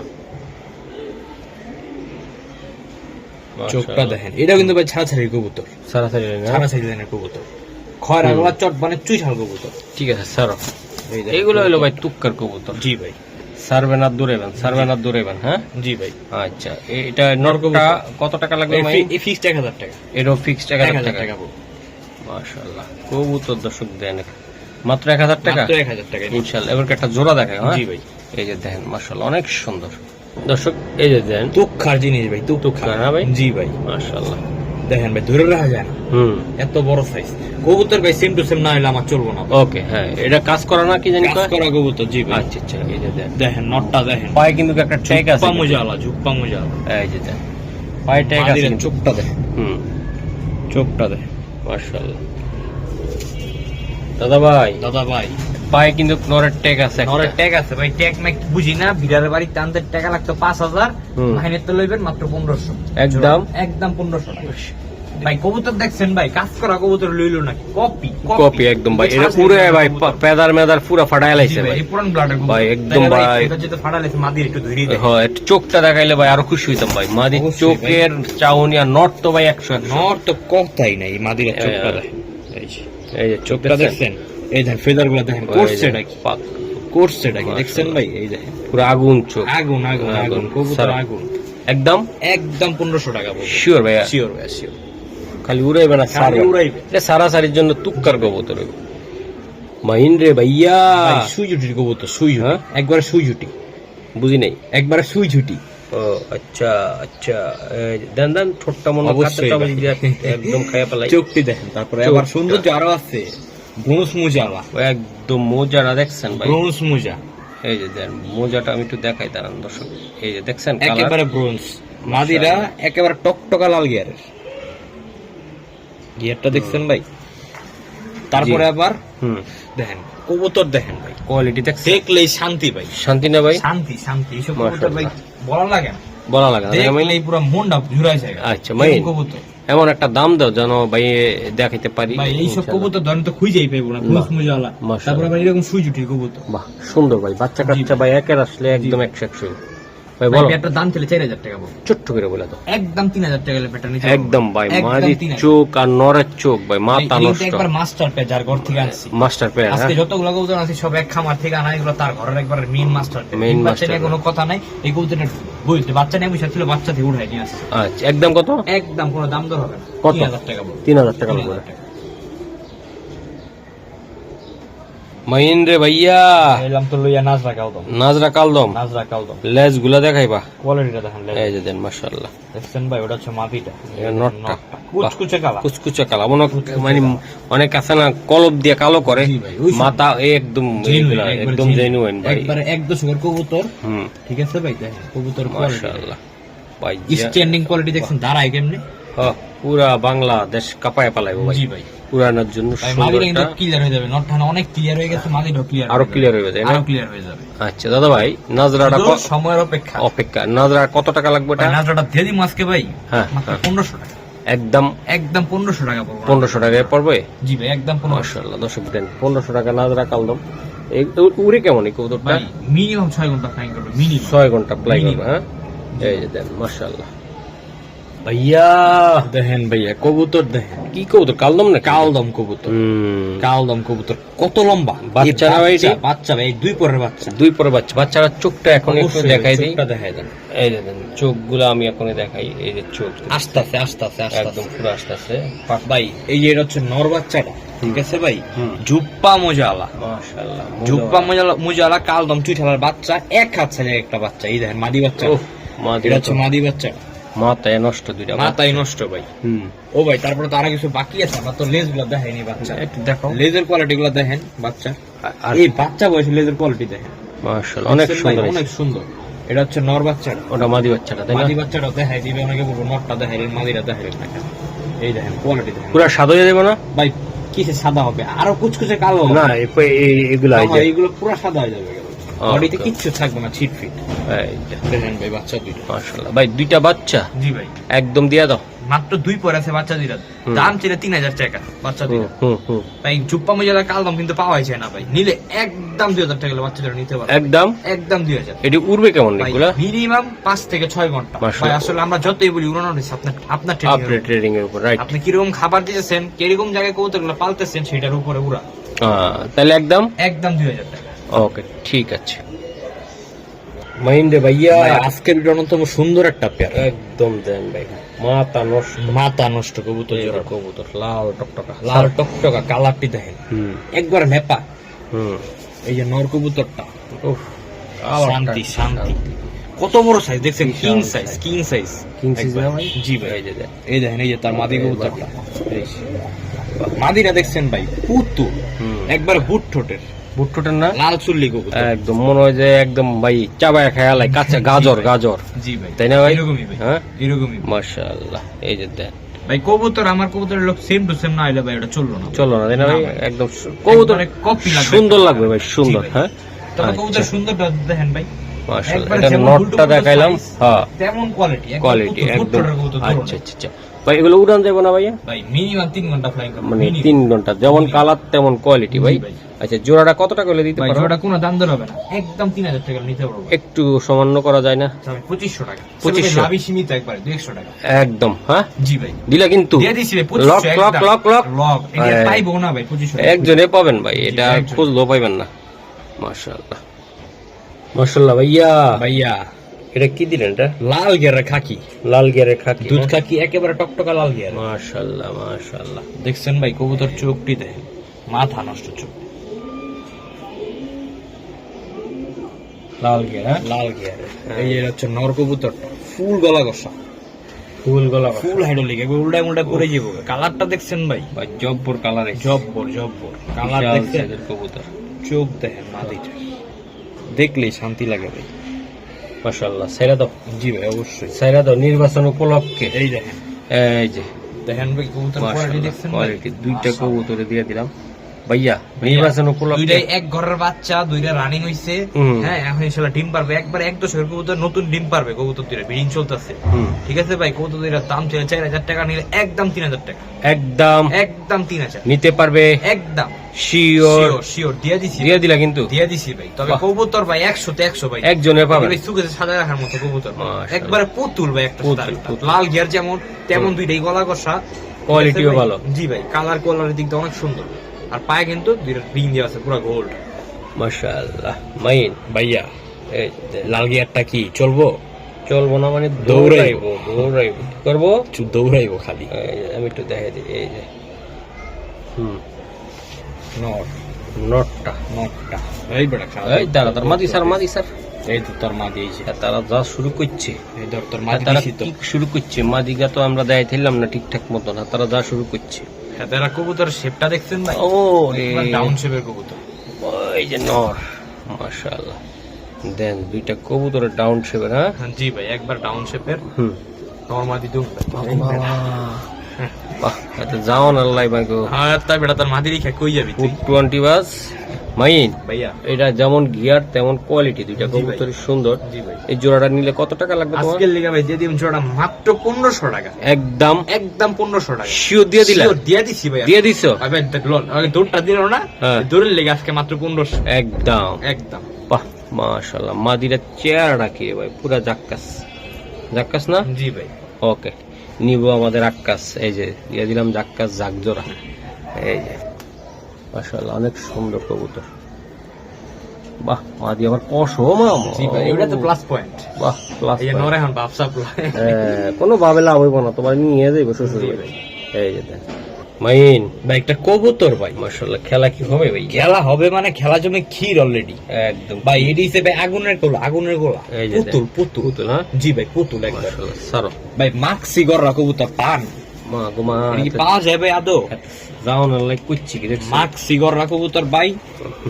চোখটা দেখেন, এটা কিন্তু ভাই ছাড়াছাড়ির কবুতর, সারাসারি না? ছাড়াছাড়ি লাইনের কবুতর, খয়রা গোলা চট মানে চুইঝাল কবুতর। ঠিক আছে, সারো। এই দেখেন এইগুলো হলো কবুতর। ভাই তুক্কার কবুতর। জি ভাই, সারবেন আর দৌড়াবেন, সারবেন আর দৌড়াবেন, হ্যাঁ? জি ভাই। আচ্ছা, এটা নটটা কত টাকা লাগবে ভাই? এই ফিক্সড 1000 টাকা, এটাও ফিক্সড 1000 1000 টাকা। টাকা পড়বে। মাশাআল্লাহ, কবুতর দর্শক দেন মাত্র 1000 টাকা। মাত্র 1000 টাকা। ইনশাআল্লাহ। এবার একটা জোড়া দেখায়, হ্যাঁ? জি ভাই। এই যে দেখেন, মাশাআল্লাহ অনেক সুন্দর দর্শক, এই যে দেন তুক্ষার জিনিস ভাই, তুক্ষার না ভাই? জি ভাই। মাশাআল্লাহ। দেখেন ভাই, ধরে রাখা যায় না, এত বড় সাইজ কবুতর ভাই। সেম টু সেম না হলে আমার চলবো না। ওকে, হ্যাঁ, এটা কাজ করা না কি জানি কাজ কয়? করা কবুতর, জি ভাই। আচ্ছা আচ্ছা, এই যে দেন, দেখেন নটটা দেখেন, পায়ে কিন্তু একটা ট্যাগ আছে। ঝুপ্পা মুজালা, ঝুপ্পা মুজালা। এই যে দেন, পায়ে ট্যাগ আছে মাদিরার কিন্তু। চোখটা দেখেন, চোখটা দেখেন। মাশাআল্লাহ। দাদা ভাই, দাদা ভাই, পায়ে কিন্তু নরের ট্যাগ আছে একটা। নরের ট্যাগ আছে ভাই, ট্যাগ না বুঝি না। বিড়ালের বাড়ি টানতে টাকা লাগতো 5000, হুম। মাইনের তো লইবেন মাত্র 1500। একদম? একদম 1500 টাকা। ভাই কবুতর দেখছেন ভাই, কাজ করা কবুতর লইলো নাকি? কপি কপি একদম ভাই, এটা পুরো ভাই পেদার মেদার পুরো ফাটায় লাইছে ভাই। পুরান ব্লাডের ভাই, একদম ভাই। এটা যেটা ফাটাইছে মাদির একটু ধরি দেয়। হ্যাঁ, একটু চোখটা দেখাইলে ভাই আরো খুশি হইতাম ভাই। মাদি অবশ্যই চোখের চাউনি আর নট তো ভাই 100। নর তো কথাই নাই, মাদির চোখটা দেখেন, এই যে চোখটা দেখছেন, এই দেখেন ফেদার গুলো দেখেন, করছে নাকি, করছে নাকি দেখছেন ভাই? এই দেখেন পুরো আগুন চোখ, আগুন আগুন আগুন, কবুতর আগুন। একদম একদম 1500 টাকা পড়বে। শিওর ভাই? শিওর ভাই, শিওর। খালি উড়াইবে না, খালি সারবে। উড়াইবে। এটা সারাসারির জন্য তুক্কার কবুতর হইব। মাহিন রে ভাইয়া, ভাই সুই জুটির কবুতর, সুই জুটি, হ্যাঁ? একবারে সুই জুটি, বুঝি নাই। একবারে সুই জুটি। ও আচ্ছা আচ্ছা, এই যে দেন দেন, ছোট্টা মনে অবশ্যই কাঁচা ভাই। দিয়ে একদম খাইয়া পেলাই। চোখটি দেখেন, তারপরে চোখটা। আবার সৌন্দর্য আরো আছে, ব্রোঞ্জ মোজালা, একদম মোজাটা দেখছেন ভাই? ব্রোঞ্জ মোজা, এই যে দেন মোজাটা আমি একটু দেখাই দাঁড়ান দর্শক, এই যে দেখছেন কালার? একেবারে ব্রোঞ্জ। মাদিরা একেবারে টকটকা লাল গিয়ারের, গিয়ারটা দেখছেন ভাই? তারপরে আবার দেখেন কবুতর দেখেন ভাই, কোয়ালিটি দেখছেন? দেখলেই শান্তি ভাই, শান্তি না ভাই? শান্তি শান্তি। এইসব কবুতর ভাই বলা লাগে না, বলা লাগে না, দেখলেই পুরো মনটা জুড়াই যায়। আচ্ছা ভাই, কবুতর এমন একটা দাম দাও যেন ভাই দেখাইতে পারি। ভাই, এইসব কবুতর ধরেন তো খুঁজেই পাইবো না, ব্রোঞ্জ মোজালা, মাশাআল্লাহ। তারপরে আবার এরকম সুই জুটির কবুতর। বাহ, সুন্দর ভাই, বাচ্চা কাচ্চা ভাই একের আসলে একদম 100 ভাই। ভাই বলো, একটা দাম ছিল 4000 টাকা পড়বে। ছোট্ট করে বলে দাও। একদম 3000 টাকা হলে পেটা নিতে একদম ভাই, একদম মাঝি 3000 চোখ আর নরের চোখ ভাই, মাথা এই নষ্ট। একবার মাস্টার পে, যার ঘর থেকে আনছি মাস্টার প্লেয়ার, আজকে যতগুলো কবুতর আছে সব এক খামার থেকে আনা, এগুলো তার ঘরের একবার মেইন মাস্টার পে। Main বাচ্চা master নিয়ে কোনো কথা নাই, এই কবুতরটা বলতে বাচ্চা নিয়ে বসে ছিল, বাচ্চা থেকে উঠাই নিয়ে আসছে। আচ্ছা, একদম কত? একদম কোনো দাম দর হবে না, কত? 3000 টাকা পড়বে। 3000 টাকা 3000 লাগবে। টাকা। মাহিন রে ভাইয়া, এলাম তো লইয়া নাজরা কালদম, নাজরা কালদম, নাজরা কালদম। লেজ গুলা দেখাইবা? কোয়ালিটিটা দেখেন, এই যে দেন, মাশাআল্লাহ। দেখছেন ভাই? ওটা হচ্ছে মাটিটা, এটা নটটা কুচকুচে কালা। কুচকুচে কালো, মানে অনেক আছে না কলব দিয়ে কালো করে, জি ভাই, ওই সব। মাথা একদম Genuine, একবারে একদম genuine। জেনুইন ভাই। একবারে এক দশকের কবুতর, হুম, ঠিক আছে ভাই? দেখেন কবুতর কোয়ালিটি, মাশাআল্লাহ ভাই। স্ট্যান্ডিং কোয়ালিটি দেখছেন, দাঁড়ায় কেমনে? পুরা বাংলাদেশ কাঁপায় পালাইবো ভাই। জি ভাই। উড়ানোর জন্য ভাই সুন্দর মাদিটা কিন্তু একটা- ক্লিয়ার হয়ে যাবে, নটটা অনেক ক্লিয়ার হয়ে গেছে, মাদিটাও ক্লিয়ার, আরো ক্লিয়ার হয়ে যাবে, তাই না? আরো ক্লিয়ার হয়ে যাবে। আচ্ছা দাদা ভাই, নাজরাটা শুধু সময়ের অপেক্ষা। অপেক্ষা, নাজরা কত টাকা লাগবে এটা? ভাই নাজরাটা দিয়ে দিই আজকে ভাই হ্যাঁ, মাত্র হ্যাঁ। 1500 টাকা, একদম একদম 1500 টাকা পড়বে। 1500 টাকায় পড়বে। জি ভাই একদম 1500। মাশাআল্লাহ, দর্শক দেন 1500 টাকা নাজরা কালদম। উড়ে কেমন এই কবুতরটা? ভাই মিনিমাম 6 ঘন্টা ফ্লাইং করবে, মিনিমাম 6 ঘন্টা ফ্লাই করবে। Minimum। হ্যাঁ, এই যে দেন মাশাআল্লাহ ভাইয়া, দেখেন ভাইয়া কবুতর দেখেন, কি কবুতর? কালদম না? কালদম কবুতর, কালদম কবুতর কত লম্বা, বাচ্চা এই না ভাই এটি? বাচ্চা ভাই, 2 পরের বাচ্চা। 2 পরে বাচ্চা, বাচ্চারা চোখটা এখন একটু অবশ্যই দেখাই দিই। চোখটা দেখাই দেন। এই যে দেন চোখগুলো আমি এখনই দেখাই, এই যে চোখ আস্তে আস্তে আস্তে আস্তে আস্তে একদম পুরো আস্তে আস্তে। ভাই এই যে এটা হচ্ছে নর বাচ্চাটা, ঠিক আছে ভাই, হুম। জুপ্পা মোজালা, মাশাআল্লাহ, জুপ্পা মোজালা কালদম চুইঠালার বাচ্চা, এক হাত সাইজের একটা বাচ্চা। এই দেখেন মাদি বাচ্চা, উফ, এটা হচ্ছে মাদি বাচ্চা, মাথায় নষ্ট দুইটা মাথায় নষ্ট ভাই। হুম, ও ভাই তারপরে তো আরো কিছু বাকি আছে, আমার তো লেজ গুলো দেখাইনি বাচ্চা, একটু দেখাও। লেজের কোয়ালিটি গুলো দেখেন বাচ্চা, আর এই বাচ্চা বয়সে লেজের কোয়ালিটি দেখেন, মাশাআল্লাহ অনেক দেখছেন ভাই? সুন্দর, অনেক সুন্দর। এটা হচ্ছে নর বাচ্চাটা, ওটা মাদি বাচ্চাটা তাই না? মাদি বাচ্চাটা দেখাই দিবে, অনেকে বলবো নরটা দেখাইলেন মাদিটা দেখাইলেন না কেন। এই দেখেন কোয়ালিটি দেখেন পুরো সাদা হয়ে যাবে না? ভাই, কিসে সাদা হবে, আরো কুচকুচে কালো হবে। না, এগুলা এই যে এইগুলো পুরো সাদা হয়ে যাবে, ও, বডিতে okay. কিচ্ছু থাকবে না, ছিট ফিট। এই যে দেখেন ভাই বাচ্চা দুইটা, মাশাআল্লাহ ভাই, দুইটা বাচ্চা জি ভাই একদম দিয়া দাও। মাত্র 2 পর আছে বাচ্চা দুইটা, হুম। দাম ছিল 3000 টাকা বাচ্চা হুম দুইটা। হুম হুম, ভাই জুপ্পা মজালা কালদম কিন্তু পাওয়াই যায় না ভাই, নিলে একদম 2000 টাকা বাচ্চা দুটো নিতে পারবে, একদম। একদম 2000। এটি উড়বে কেমন এগুলা? মিনিমাম 5 থেকে 6 ঘন্টা। মাশাআল্লাহ। ভাই আসলে আমরা যতই বলি উড়ানো হচ্ছে আপনার আপনার ট্রেনিং, ট্রেডিং এর উপর, রাইট। আপনি কিরকম খাবার দিতেছেন, কিরকম জায়গায় কবুতরগুলো পালতেছেন সেটার উপরে উড়া, তাহলে একদম একদম 2000 টাকা। ওকে, ঠিক আছে। মাইন্ডে ভাইয়া, ভাই আজকের ভিডিও অন্যতম সুন্দর একটা পেয়ার, একদম দেন ভাই, মাথা নষ্ট মাথা নষ্ট কবুতর জোড়া, কবুতর, লাল টকটকা, লাল টকটকা কালারটি দেখেন হুম একবার নেপা। হুম, এই যে নর কবুতরটা, উফ, শান্তি শান্তি, কত বড় সাইজ দেখছেন, king size, king size, king size না ভাই? জি ভাই। এই যে দেন, এই দেখেন এই যে তার মাদি কবুতরটা, এই মাদিটা দেখছেন ভাই, পুতু হুম, একবার বুট ঠোঁটের, বুট্টুটার না? লাল চুল্লি কবুতর, একদম মনে হয় যে একদম ভাই চাবায় খেয়ালাই, কাঁচা গাজর গাজর, জি ভাই তাই না ভাই? এরকমই ভাই, হ্যাঁ, এরকমই মাশাআল্লাহ। এই যে দেন, ভাই কবুতর, আমার কবুতরের লোক সেম টু সেম না হলে ভাই এটা চললো না, চলো না, তাই না ভাই? না ভাই। একদম কবুতর একবারে copy লাগবে, সুন্দর লাগবে ভাই, সুন্দর। জি ভাই। হ্যাঁ, তবে কবুতর সুন্দরটা দেখেন ভাই, মাশাআল্লাহ। একবারে এটা যেমন নটটা বুলটুকুর দেখাইলাম, size, হ্যাঁ, তেমন কোয়ালিটি, কোয়ালিটি একদম। কবুতর আচ্ছা আচ্ছা আচ্ছা ভাই, এগুলো উড়ান যাবে না ভাইয়া? ভাই মিনিমাম 3 ঘন্টা ফ্লাইং করবে, মানে 3 ঘন্টা, যেমন কালার তেমন কোয়ালিটি ভাই। জি ভাই। আচ্ছা, জোড়াটা কত টাকা হলে দিতে ভাই পারো? জোড়া কোনো দাম দর হবে না, একদম 3000 টাকা নিতে পারবো, একটু সামান্য করা যায় না? তবে 2500 টাকা, 2500 লাভই সীমিত, একবারে 200 টাকা। একদম। হ্যাঁ, জি ভাই দিলা কিন্তু দিয়ে দিছি ভাই, lock 2500 lock lock lock lock, এটা হ্যাঁ। পাইবো না ভাই 2500 টাকা। একজনে পাবেন ভাই, এটা জি, একজনে। খুঁজলেও পাইবেন না। মাশাআল্লাহ মাশাআল্লাহ ভাইয়া, ভাইয়া এটা কি দিলেন? এটা লাল গেরা খাকি, লাল গিয়ারের খাকি, দুধ খাকি, একেবারে টকটকা লাল গেরা। মাশাআল্লাহ মাশাআল্লাহ। দেখছেন ভাই কবুতর চোখটি দেখেন, মাথা নষ্ট চোখ, লাল গিয়ার, হ্যাঁ, লাল গেরা। এই যে হচ্ছে নর কবুতরটা, ফুল গলা কষা, ফুল গলা ফুল হাইড্রোলিক, একবার উল্টায় উল্টায় পরে যাবো। কালারটা দেখছেন ভাই, ভাই, জব্বর কালারে, জব্বর জব্বর কালার বিশাল দেখছেন, সাইজের কবুতর, চোখ দেখেন মাদিটা, দেখলেই শান্তি লাগে ভাই। মাশাআল্লাহ। সাইরা দাও, জি ভাই অবশ্যই। সাইরা দাও নির্বাচন উপলক্ষে। এই দেখেন, এই যে দেখেন ভাই কবুতর কোয়ালিটি মাশাআল্লাহ, দেখছেন ভাই, কোয়ালিটি দুইটা কবুতরে দিয়ে দিলাম ভাইয়া, নির্বাচন উপলক্ষে। দুইটাই এক ঘরের বাচ্চা, দুইটা রানিং হইছে। হুম। হ্যাঁ, এখন ইনশাআল্লাহ ডিম পারবে, একবার 1-2 কবুতর নতুন ডিম পারবে, কবুতর দুইটা ব্রিডিং চলতেছে। হুম, ঠিক আছে ভাই, কবুতর দুইটা দাম ছিল 4000 টাকা, নিলে একদম 3000 টাকা, একদম একদম 3000, নিতে পারবে, একদম শিওর শিওর দিয়ে দিছি, দিয়ে দিলা কিন্তু? দিয়ে দিছি ভাই। তবে বাহ। কবুতর ভাই 100 তে 100 ভাই, একজনে পাবে, ভাই সুকেছে সাদা রাখার মতো কবুতর, মাশাআল্লাহ। একবারে পুতুল ভাই, একটা পুতুল, সাদা। পুতুল। লাল গিয়ার যেমন তেমন দুইটাই গলা কষা, কোয়ালিটিও ভালো। জি ভাই, কালার কোয়ালিটির দিকটা অনেক সুন্দর, আর পায়ে কিন্তু দুইটা রিং দেওয়া আছে পুরো গোল্ড। মাশাআল্লাহ। মাইন ভাইয়া এই যে, লাল গিয়ারটা কি চলবো? চলবো না মানে দৌড়াইবো। দৌড়াইবো কি করবো? দৌড়াইবো খালি। এই যে, আমি একটু দেখাই দিই, এই যে নট নটটা, নটটা এই বেটা খারাপ। এই তারা তার মাদি স্যার, মাদি স্যার, এই তো তোর মা দিয়েছে, তারা যা শুরু করছে, এই ধর তোর মা তারা দিয়েছি তো। কি শুরু করছে, মাদিগা তো আমরা দেখাইছিলাম না ঠিকঠাক মতো না, তারা যা শুরু করছে। হ্যাঁ, তারা কবুতর শেপটা দেখছেন ভাই, ও ডাউন শেপের কবুতর। এই যে নর, মাশাআল্লাহ। দেন দুইটা কবুতরের ডাউন শেপের। হ্যাঁ, জি ভাই, একবার ডাউন শেপের হুম, নরমাদি দুম। বাহ এত যাও না আল্লাহ ভাই গো। আর তাই বেটা তোর মাদি রেখে কই যাবি তুই 20 বাস মাইন ভাইয়া? এটা যেমন গিয়ার তেমন কোয়ালিটি, দুইটা জি ভাই। কবুতরই সুন্দর। জি ভাই। এই জোড়াটা নিলে কত টাকা লাগবে তোমার? আজকের লিগা ভাই দিয়ে দিম জোড়া মাত্র 1500 টাকা, একদম একদম 1500 টাকা শিওর দিয়ে দিলা? Sure, দিয়ে দিছি ভাই। দিয়ে দিছো? ভাই লোন আগে দৌড়টা দিল না, হ্যাঁ। দৌড়ের লেগে আজকে মাত্র 1500 একদম একদম। বাহ মাশাআল্লাহ, মাদিরা চেয়ার রাখি ভাই, পুরা জাক্কাস জাক্কাস না? জি ভাই। ওকে নিব আমাদের আক্কাস, এই যে দিয়ে দিলাম জাক্কাস জাগজোড়া, এই যে মাশাআল্লাহ অনেক সুন্দর কবুতর। বাহ মাদি আবার কষো মামা। জি ভাই, এটা তো প্লাস পয়েন্ট। বাহ প্লাস এই যে নরে এখন বাপসা প্লাই। কোনো ভাবে লাভ হইব না, তোমার নিয়ে যাইব শ্বশুর জি বাড়ি। এই যে দেখ মাইন ভাই একটা কবুতর ভাই, মাশাআল্লাহ খেলা কি হবে ভাই? খেলা হবে মানে খেলার জন্য ক্ষীর অলরেডি একদম ভাই। এটি হিসেবে আগুনের গোলা, আগুনের গোলা। এই যে পুতুল পুতুল। পুতুল হ্যাঁ জি ভাই পুতুল একবার। মাশাআল্লাহ সারো ভাই মাক্সি গররা কবুতর পান, মা গো মা, এটা কি পাওয়া যায় ভাই আদৌ? যাও না লাইক কুচ্ছি কি দেখছ? মাক্সি গররা কবুতর ভাই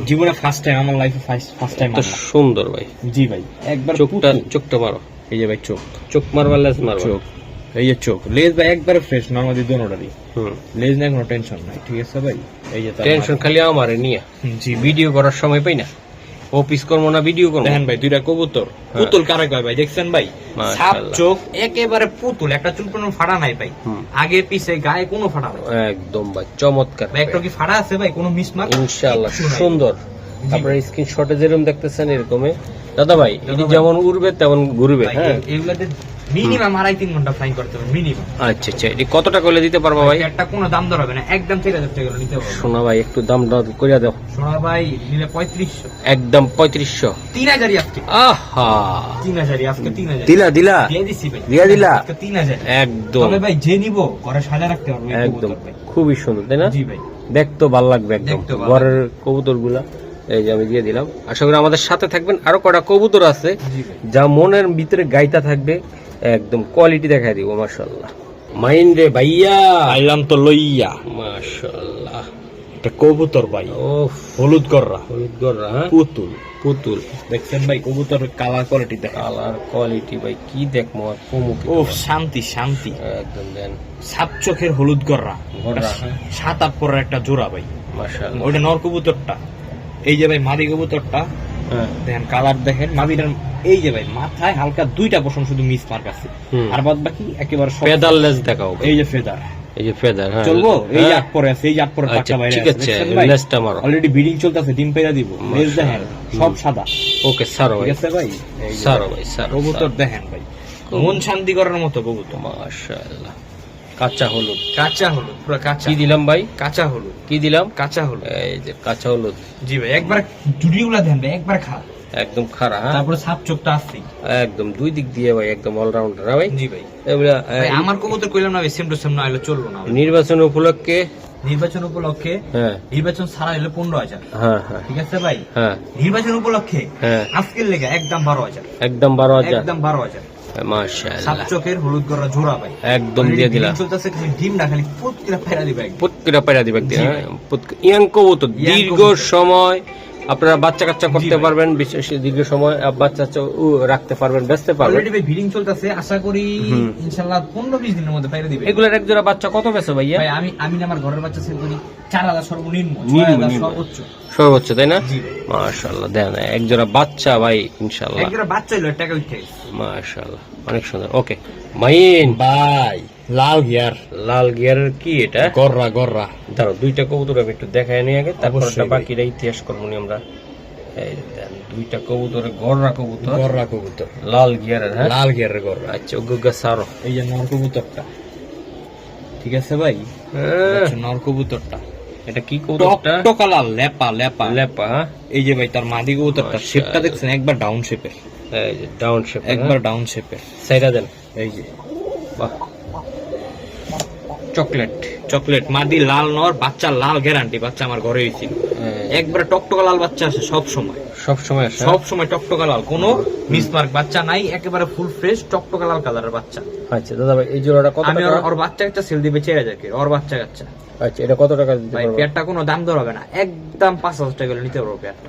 জীবনে ফার্স্ট টাইম, আমার লাইফে ফার্স্ট টাইম। তো সুন্দর ভাই, জি ভাই একবার চোখটা পুতুল। চোখটা মারো, এই যে ভাই চোখ, চোখ মারবা লেজ মারবা। চোখ এই যে চোখ, লেজ ভাই একবারে ফ্রেশ নরমালি দোনোটারই। হুম লেজ নিয়ে কোনো টেনশন নাই, ঠিক আছে ভাই। এই যে তার টেনশন খালি আমারে নিয়ে, জি ভিডিও করার সময় পাই না, অফিস করবো না ভিডিও করবো। দেখেন ভাই দুইটা কবুতর, পুতুল কারে কয় ভাই দেখছেন ভাই? মাশাআল্লাহ। সাপ চোখ একেবারে পুতুল, একটা চুল কোনো ফাড়া নাই ভাই, হুম। আগে পিছে গায়ে কোনো ফাড়া নাই একদম ভাই চমৎকার ভাই। একটা কি ফাড়া আছে ভাই? কোনো মিসমার্ক ইনশাআল্লাহ সুন্দর। আপনার স্ক্রিনশটে যেরকম দেখতেছেন এরকমই দাদা ভাই, এটি যেমন উড়বে তেমন ঘুরবে। হ্যাঁ এগুলাতে মিনিমাম 2.5-3 ঘন্টা ফ্লাইং করতে হবে মিনিমাম। আচ্ছা আচ্ছা, এটি কত টাকা হলে দিতে পারবা ভাই? একটা কোনো দাম দর হবে না, একদম 4000 টাকা করে নিতে হবে। শোনা ভাই একটু দাম দাম করিয়া দাও। সোনা ভাই নিলে 3500, একদম 3500। 3000 আজকে, আহা 3000 আজকে, 3000 দিলা দিলা দিয়ে দিছি ভাই, দিয়া দিলা? আজকে 3000 একদম তবে ভাই যে নিবো ঘরে সাজা রাখতে পারবে এই একদম কবুতর ভাই। খুবই সুন্দর তাই না? জি ভাই দেখতে ভাল লাগবে একদম দেখতেও ভালো ঘরের কবুতর গুলা। এই যে আমি দিয়ে দিলাম, আশা করি আমাদের সাথে থাকবেন। আরো কটা কবুতর আছে জি ভাই। যা মনের ভিতরে গাইতা থাকবে, একদম কোয়ালিটি দেখাই দিব। মাশাআল্লাহ মাইন রে ভাইয়া, আইলাম তো লইয়া মাশাআল্লাহ একটা কবুতর ভাই, ওফ হলুদ গররা হলুদ গররা হ্যাঁ পুতুল। পুতুল। দেখছেন ভাই কবুতর কালার কোয়ালিটি দেখেন, কালার কোয়ালিটি ভাই কি দেখবো আর কমুকি। ও শান্তি শান্তি। একদম দেন সাত চোখের হলুদ গররা, গররা, হ্যাঁ। 7-8 পরের একটা জোড়া ভাই, মাশাআল্লাহ। ওইটা নর কবুতরটা। এই যে ভাই মাদি কবুতরটা হ্যাঁ দেখেন কালার দেখেন মাদিটার। এই যে ভাই মাথায় হালকা 2টা পশম শুধু মিস মার্ক আছে, হুম। আর বাদ বাকি একেবারে সব। ফেদারলেস দেখাও ভাই। এই যে ফেদার এই যে ফেদার হ্যাঁ চলবো, এই যে হ্যাঁ। 8 পরে আছে, এই যে 8 পরে আচ্ছা, পাকা বাইরে ঠিক আছে, দেখছেন ভাই? লেজটা মারো। অলরেডি ব্রিডিং চলতেছে, ডিম পেড়া দিব। লেজ দেখেন সব সাদা, ওকে সারো ভাই, ঠিক আছে ভাই? এই যে সারো ভাই সারো। কবুতর দেখেন ভাই, মন শান্তি করার মতো কবুতর। মাশাআল্লাহ কাঁচা হলুদ। কাঁচা হলুদ, পুরো কাঁচা। কি দিলাম ভাই? কাঁচা হলুদ, কি দিলাম? কাঁচা হলুদ। এই যে কাঁচা হলুদ, জি ভাই একবার জুড়িগুলা দেন ভাই, একবার খা। একদম খাড়া হ্যাঁ তারপরে সাপ চোখটা আসছে। একদম দুই দিক দিয়ে ভাই, একদম অলরাউন্ডার হ্যাঁ ভাই। জি ভাই। এগুলা ভাই আমার কবুতর কইলাম না ভাই, সেম টু সেম না হলে চলবো না ভাই। নির্বাচন উপলক্ষে নির্বাচন উপলক্ষে, হ্যাঁ নির্বাচন ছাড়া হলে 15000, হ্যাঁ হ্যাঁ ঠিক আছে ভাই? হ্যাঁ নির্বাচন উপলক্ষে হ্যাঁ আজকের লেগে একদম 12000, একদম 12,000। একদম 12000। সাত মাশাআল্লাহ চোখের হলুদ গররা জোড়া ভাই, একদম দিয়ে দিলাম। চলতেছে খালি ডিম না, খালি পুত করে ফেরা দিবে একদম। পুতকিরা পাইরা দিবে জি হ্যাঁ ভাই। ইয়াং কবুতর ইয়াং দীর্ঘ কবুতর। সময় আপনারা বাচ্চা কাচ্চা করতে ভাই। পারবেন, বিশেষ দীর্ঘ সময় বাচ্চা কাচ্চা রাখতে পারবেন, বেচতে পারবেন। অলরেডি ভাই ব্রিডিং চলতেছে, আশা করি হুম। ইনশাআল্লাহ 15-20 দিনের মধ্যে ফেরা দিবে। এগুলার এক জোড়া বাচ্চা কত বেচো ভাইয়া? ভাই আমি না আমার ঘরের বাচ্চা সেল করি 4000 সর্বনিম্ন, নিম্ন, 6000 নিম্ন। সর্বোচ্চ। সর্বোচ্চ তাই না? জি ভাই। মাশাআল্লাহ দেন এক জোড়া বাচ্চা ভাই ইনশাআল্লাহ। একজোড়া বাচ্চা হইলো টাকা উঠে গেছে। মাশাআল্লাহ অনেক সুন্দর। ওকে মাইন ভাই লাল গিয়ার, লাল গিয়ারের কি এটা? গররা গররা। দাঁড়াও দুইটা কবুতর আমি একটু দেখায় নিয়ে আগে, তারপর অবশ্যই ভাই। বাকিটা ইতিহাস করবো নি আমরা। এই দেন দুইটা কবুতরে গররা কবুতর, গররা কবুতর, লাল গিয়ারের হ্যাঁ। লাল গিয়ারের গররা। আচ্ছা ওগুগা সারো। এই যে নর কবুতরটা, ঠিক আছে ভাই? আচ্ছা, নর কবুতরটা এটা কি কবুতরটা? টকটকা লাল, লেপা লেপা। লেপা হ্যাঁ? এই যে ভাই তার মাদি কবুতরটা, মাশাআল্লাহ। শেপটা দেখছেন একবার ডাউন শেপের, এই যে ডাউন শেপ একবার ডাউন শেপের। সাইডা দেন। এই যে বাহ চকলেট চকলেট মাদি, লাল নর, বাচ্চা লাল গ্যারান্টি, বাচ্চা আমার ঘরে হয়েছিল। একবার টকটকা লাল বাচ্চা আসে সব সময়, সব সময় আসে সব সময় টকটকা লাল, কোনো মিসমার্ক বাচ্চা নাই, একেবারে ফুল ফ্রেশ টকটকা লাল কালারের বাচ্চা। আচ্ছা দাদা ভাই এই জোড়াটা কত আমি টাকা? ওর বাচ্চা একটা সেল দিবে 4000 করে, ওর বাচ্চা কাচ্চা। আচ্ছা এটা কত টাকা দিতে ভাই পারবো? পেয়ারটা কোনো দাম দর হবে না, একদম 5000 টাকা করে নিতে পারবো পেয়ারটা,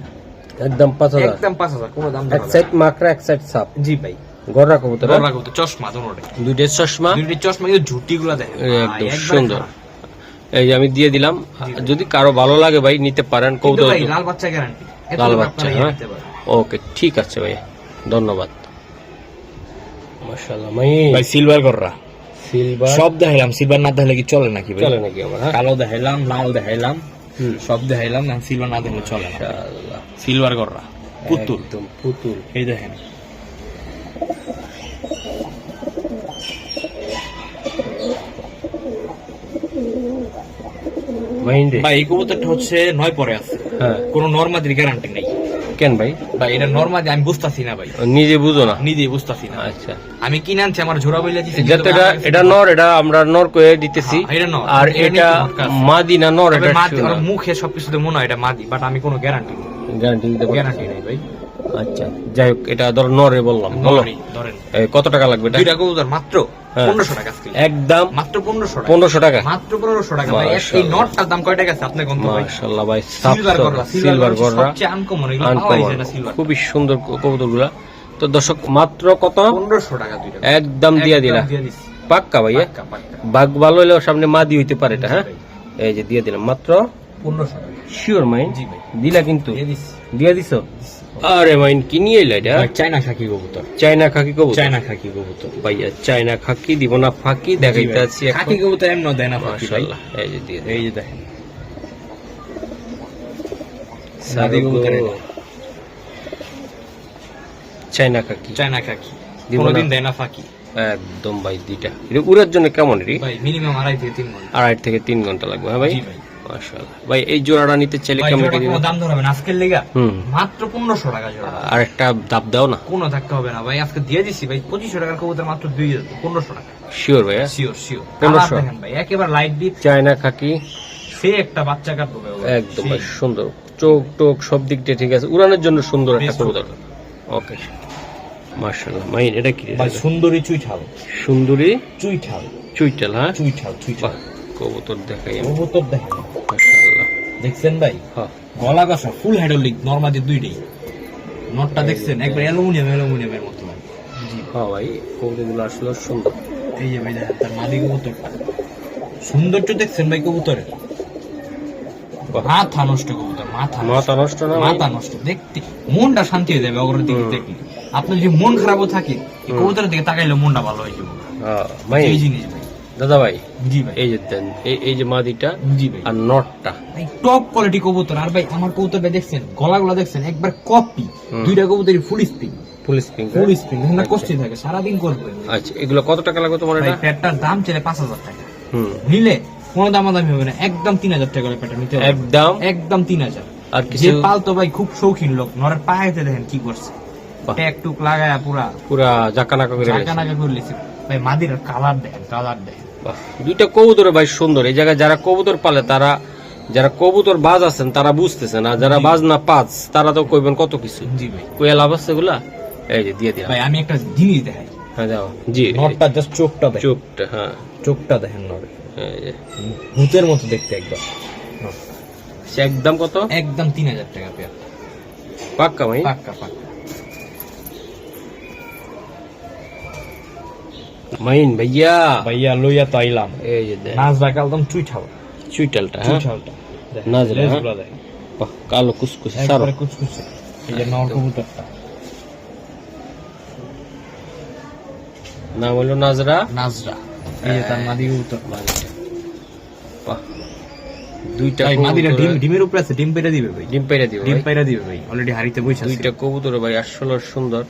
একদম 5000। একদম 5000, কোনো দাম দর এক হবে সাইড মাকড়া এক সাইড সাপ। না। জি ভাই গররা কবুতর, গররা কবুতর, চশমা দুটোই, দুইটার চশমা, দুটোই চশমা, কিন্তু ঝুটিগুলো দেখেন একদম সুন্দর। এই যে আমি দিয়ে দিলাম, যদি কারো ভালো লাগে ভাই নিতে পারেন কবুতর। ভাই লাল বাচ্চা গ্যারান্টি, লাল বাচ্চা, হ্যাঁ ওকে ঠিক আছে ভাই, ধন্যবাদ। মাশাআল্লাহ ভাই সিলভার গররা, সিলভার সব দেখাইলাম, সিলভার না দেখাইলে কি চলে নাকি ভাই? চলে নাকি আবার? হ্যাঁ কালো দেখাইলাম, লাল দেখাইলাম, সব দেখাইলাম, না সিলভার না দেখলে চলে না। মাশাআল্লাহ সিলভার গররা পুতুল, একদম পুতুল। এই দেখেন মাইন্ডে ভাই, এই কবুতরটা হচ্ছে 9 পরে আছে, হ্যাঁ কোনো নরমাদির গ্যারান্টি নেই কেন ভাই? ভাই। এটা নরমাদি আমি বুঝতাছি না ভাই, নিজে বুঝো না? নিজেই বুঝতাছি না। আচ্ছা, আমি কিনে আনছি, আমার ঝোড়া বইলা দিছি, যাতে এটা নর, এটা আমরা নর করে দিতেছি। এটা নর, আর এটা এটা নিচে মাদি না নর? তবে এটা মাদি, আর মুখে সবকিছুতে মনে হয় এটা মাদি, বাট আমি কোনো গ্যারান্টি গ্যারান্টি দিতে পারবো? গ্যারান্টি নেই ভাই। আচ্ছা যাই হোক, এটা ধরো নরে বললাম, বলো নরই ধরেন। কত টাকা লাগবে এটা? দুইটা কবুতর মাত্র হ্যাঁ। 1500 টাকা আজকে, একদম মাত্র 1500 টাকা, 1500 টাকা। মাত্র 1500 টাকা ভাই। এই মাশাআল্লাহ। নটটার দাম কয় টাকা আছে আপনি কোন ভাই? মাশাআল্লাহ ভাই, সিলভার গররা, সিলভার গররা সবচেয়ে আনকমন, এগুলো পাওয়া যায় না সিলভার। খুবই সুন্দর কবুতরগুলা। তো দর্শক মাত্র কত? 1500 টাকা দুইটা, একদম দিয়া দিলা, দিয়ে দিছি পাক্কা ভাইয়া? পাক্কা পাক্কা। বাঘ ভালো হলেও সামনে মাদি হইতে পারে এটা, হ্যাঁ এই যে দিয়ে দিলাম মাত্র 1500 টাকা, শিওর মাইন? জি ভাই দিলা কিন্তু, দিয়ে দিছি। দিয়া দিছো? আরে মাইন কি নিয়ে এলা এটা? ভাই চায়না খাকি কবুতর, চায়না খাকি কবুতর, চায়না খাকি কবুতর ভাইয়া চায়না খাকি দিব না ফাঁকি দেখাইতে আছি এখন। খাকি কবুতর এমন দেয় না ফাঁকি ভাই। মাশাআল্লাহ, এই যে দিয়ে এই যে দেখেন সাদি কবুতর, চায়না খাকি, চায়না খাকি দিব না? কোনদিন দেয় না ফাঁকি একদম ভাই। দুইটা এটা উড়ার জন্য কেমন রে? ভাই, মিনিমাম 2.5 থেকে 3 ঘন্টা। 2.5 থেকে 3 ঘন্টা লাগবে, হ্যাঁ ভাই? জি ভাই। মাশাআল্লাহ ভাই, এই জোড়াটা নিতে চাইলে ভাই কেমন জোড়া কি কোনো দিবেন? দাম ধরবেন আজকের লেগা, হুম, মাত্র 1500 টাকা জোড়া। আর একটা দাব দাও না? কোনো থাকতে হবে না ভাই, আজকে দিয়ে দিছি ভাই 2500 টাকার কবুতর মাত্র 1500 টাকা। শিওর ভাইয়া? শিওর শিওর 1500 দেখেন ভাই, একেবারে লাইট ডিপ, চায়না খাকি সে একটা বাচ্চা কাটবে ভাই। একদম ভাই সুন্দর, চোখ টোক সব দিক দিয়ে ঠিক আছে, উড়ানোর জন্য সুন্দর একটা বেশ কবুতর। ওকে মাশাআল্লাহ। মাইন এটা কি রে? ভাই সুন্দরী চুইঠাল, সুন্দরী চুইঠাল, চুইটাল, হ্যাঁ চুইঠাল, চুইঠাল বাহ, কবুতর দেখাই আমি। কবুতর দেখেন, মাশাআল্লাহ, দেখছেন ভাই? হ্যাঁ গলা কষা ফুল হাইড্রোলিক, নরমাদি দুইটাই। নটটা দেখছেন একবার অ্যালুমিনিয়ামের মতো ভাই। হ্যাঁ ভাই, কবুতরগুলো আসলে সুন্দর। এই যে ভাই দেখেন তার মাদি কবুতরটা, সৌন্দর্য দেখছেন ভাই কবুতরের? মাথা নষ্ট কবুতর, মাথা মাথা নষ্ট না ভাই? মাথা নষ্ট, দেখতে মনটা শান্তি হয়ে যাবে অগ্রের দিকে দেখলে। আপনার যদি মন খারাপও থাকে, এই কবুতরের দিকে তাকাইলে মনটা ভালো হয়ে যাবে। হ্যাঁ ভাই। এই জিনিস ভাই। দাদা ভাই, জি ভাই, এই যে দেন, এই যে মাদিটা জি ভাই, আর নটটা, ভাই টপ কোয়ালিটি কবুতর। আর ভাই আমার কবুতর ভাই দেখছেন, গলাগুলো দেখছেন একবার কপি, দুইটা কবুতরই ফুল স্পিন, ফুল স্প্রিং। ফুল স্পিন, দেখেন না কষ্ট থাকে, সারাদিন করবে। আচ্ছা, এগুলো কত টাকা লাগবে তোমার ভাই এটা? প্যাটটার দাম চলে 5000 টাকা, হুম, নিলে কোনো দামাদামি হবে না, একদম 3000 টাকা করে প্যাটটা নিতে হবে, একদম। একদম 3000। আর যে কিছু? পালতো ভাই খুব শৌখিন লোক, নরের পায়েতে দেখেন কি করছে, বাহ। ট্যাগ টুক লাগায়া পুরা পুরা জাকানাকা করে গেছে। জাকানাকা করে লিছে ভাই। মাদির কালার দেখেন, কালার দেখেন। বাহ, দুইটা কবুতর ভাই সুন্দর। এই জায়গায় যারা কবুতর পালে তারা, যারা কবুতর বাজ আছেন তারা বুঝতেছেন, আর যারা বাজ না পাঁচ তারা তো কইবেন কত কিছু। জি ভাই, কইয়া লাভ আছে এগুলা? এই যে দিয়ে দিলাম। ভাই আমি একটা জিনিস দেখাই, হ্যাঁ যাও। জি, নটটা জাস্ট চোখটা দেখেন, চোখটা, হ্যাঁ চোখটা দেখেন নরে, এই যে। ভূতের মতো দেখতে একদম। সে একদম কত? একদম 3000 টাকা পেয়ার, পাক্কা ভাই? পাক্কা পাক্কা। মাইন ভাইয়া, ভাইয়া লইয়া তো আইলাম, এই যে দেন নাচ ডাকালদম চুইঠাল, চুইটালটা, হ্যাঁ চুইঠালটা দেখেন, নাজরা, হ্যাঁ? লেজগুলো দেখেন বাহ, কালো কুসকুস সারো। একবারে কুচকুচে। এই যে নর কবুতরটা, নাম হলো নাজরা। নাজরা, এই যে তার মাদি কবুতর। বাহ, দুইটা ভাই মাদিরা কবুতর, ডিমের উপরে আছে, ডিম পেড়ে দিবে ভাই, ডিম পেড়ে দিও ডিম ভাই। পেড়ে দিবে ভাই, অলরেডি হাড়িতে বসে আছে। দুইটা কবুতর ভাই আসলে সুন্দর।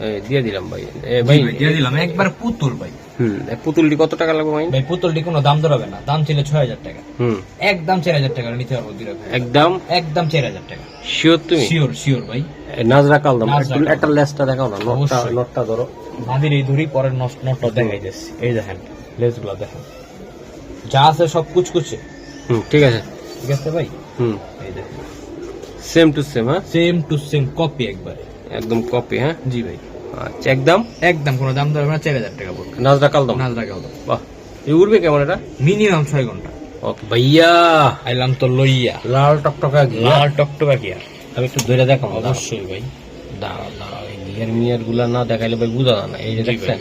এই দিয়ে দিলাম ভাই। ভাই ভাই দিয়ে দিলাম একবার পুতুল ভাই। হুম, এই পুতুলটি কত টাকা লাগবে মাইন? ভাই পুতুলটি কোনো দাম ধরাবে না, দাম ছিল 6000 টাকা, হুম, একদম 4000 টাকা নিতে পারবো দিরা ভাই, একদম একদম 4000 টাকা। শিওর তুমি? শিওর শিওর ভাই। এই নাজরা কালদম, নাজরা কালদম। একটা লেজটা দেখাও না, নটটা, অবশ্যই। নটটা ধরো। মাদির এই ধরি পরে নটটা দেখাই দিচ্ছি, এই দেখেন লেজগুলো দেখেন, যা আছে সব কুচকুচে। হুম, ঠিক আছে। ঠিক আছে ভাই, হুম, এই দেখেন সেম টু সেম, হ্যাঁ সেম টু সেম কপি একবার। একদম কপি, হ্যাঁ জি ভাই, আচ্ছা একদম একদম কোনো দাম ধরবে না, 4000 টাকা পড়বে। নাজরা কালদম। নাজরা কালদম বাহ, এই উড়বে কেমন এটা? মিনিমাম 6 ঘন্টা। ওকে ভাইয়া, আইলাম তো লইয়া, লাল টকটকা ঘিয়া। লাল টকটকা কি আর, আমি একটু ধরে দেখাবো। অবশ্যই ভাই। দাঁড়াও দাঁড়াও, এই ঘিয়া এর মিয়ার গুলা না দেখাইলে ভাই বুঝা যায় না। এই যে জি দেখছেন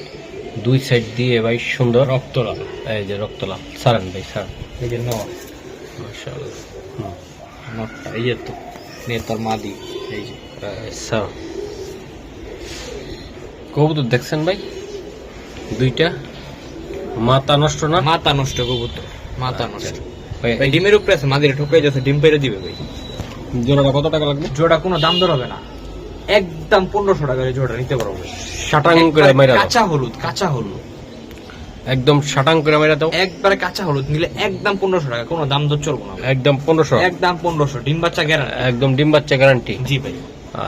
দুই সাইড দিয়ে ভাই সুন্দর রক্তলাল, এই যে রক্তলাল। সারান ভাই সারান, এই যে নর, মাশাআল্লাহ। নরটা এই যে তো নেতার মাদি, এই যে সারান কবুতর দেখছেন ভাই দুইটা, মাথা নষ্ট না? মাথা নষ্ট কবুতর, মাথা আচ্ছা। নষ্ট ভাই। ডিমের উপরে আছে, মাদিরা ঠোকাই যাচ্ছে, ডিম পেরে দিবে ভাই। জোড়াটা কত টাকা লাগবে? জোড়া কোনো দাম দর হবে না, একদম 1500 টাকা জোড়া নিতে পারবো ভাই। শাটাং করে মাইরা দাও, কাঁচা হলুদ, কাঁচা হলুদ একদম শাটাং করে মাইরা দাও। একবারে কাঁচা হলুদ নিলে একদম 1500 টাকা, কোনো দাম দর চলবো না ভাই। একদম 1500, একদম 1500, ডিম বাচ্চা গ্যারান্টি। একদম ডিম বাচ্চা গ্যারান্টি। জি ভাই,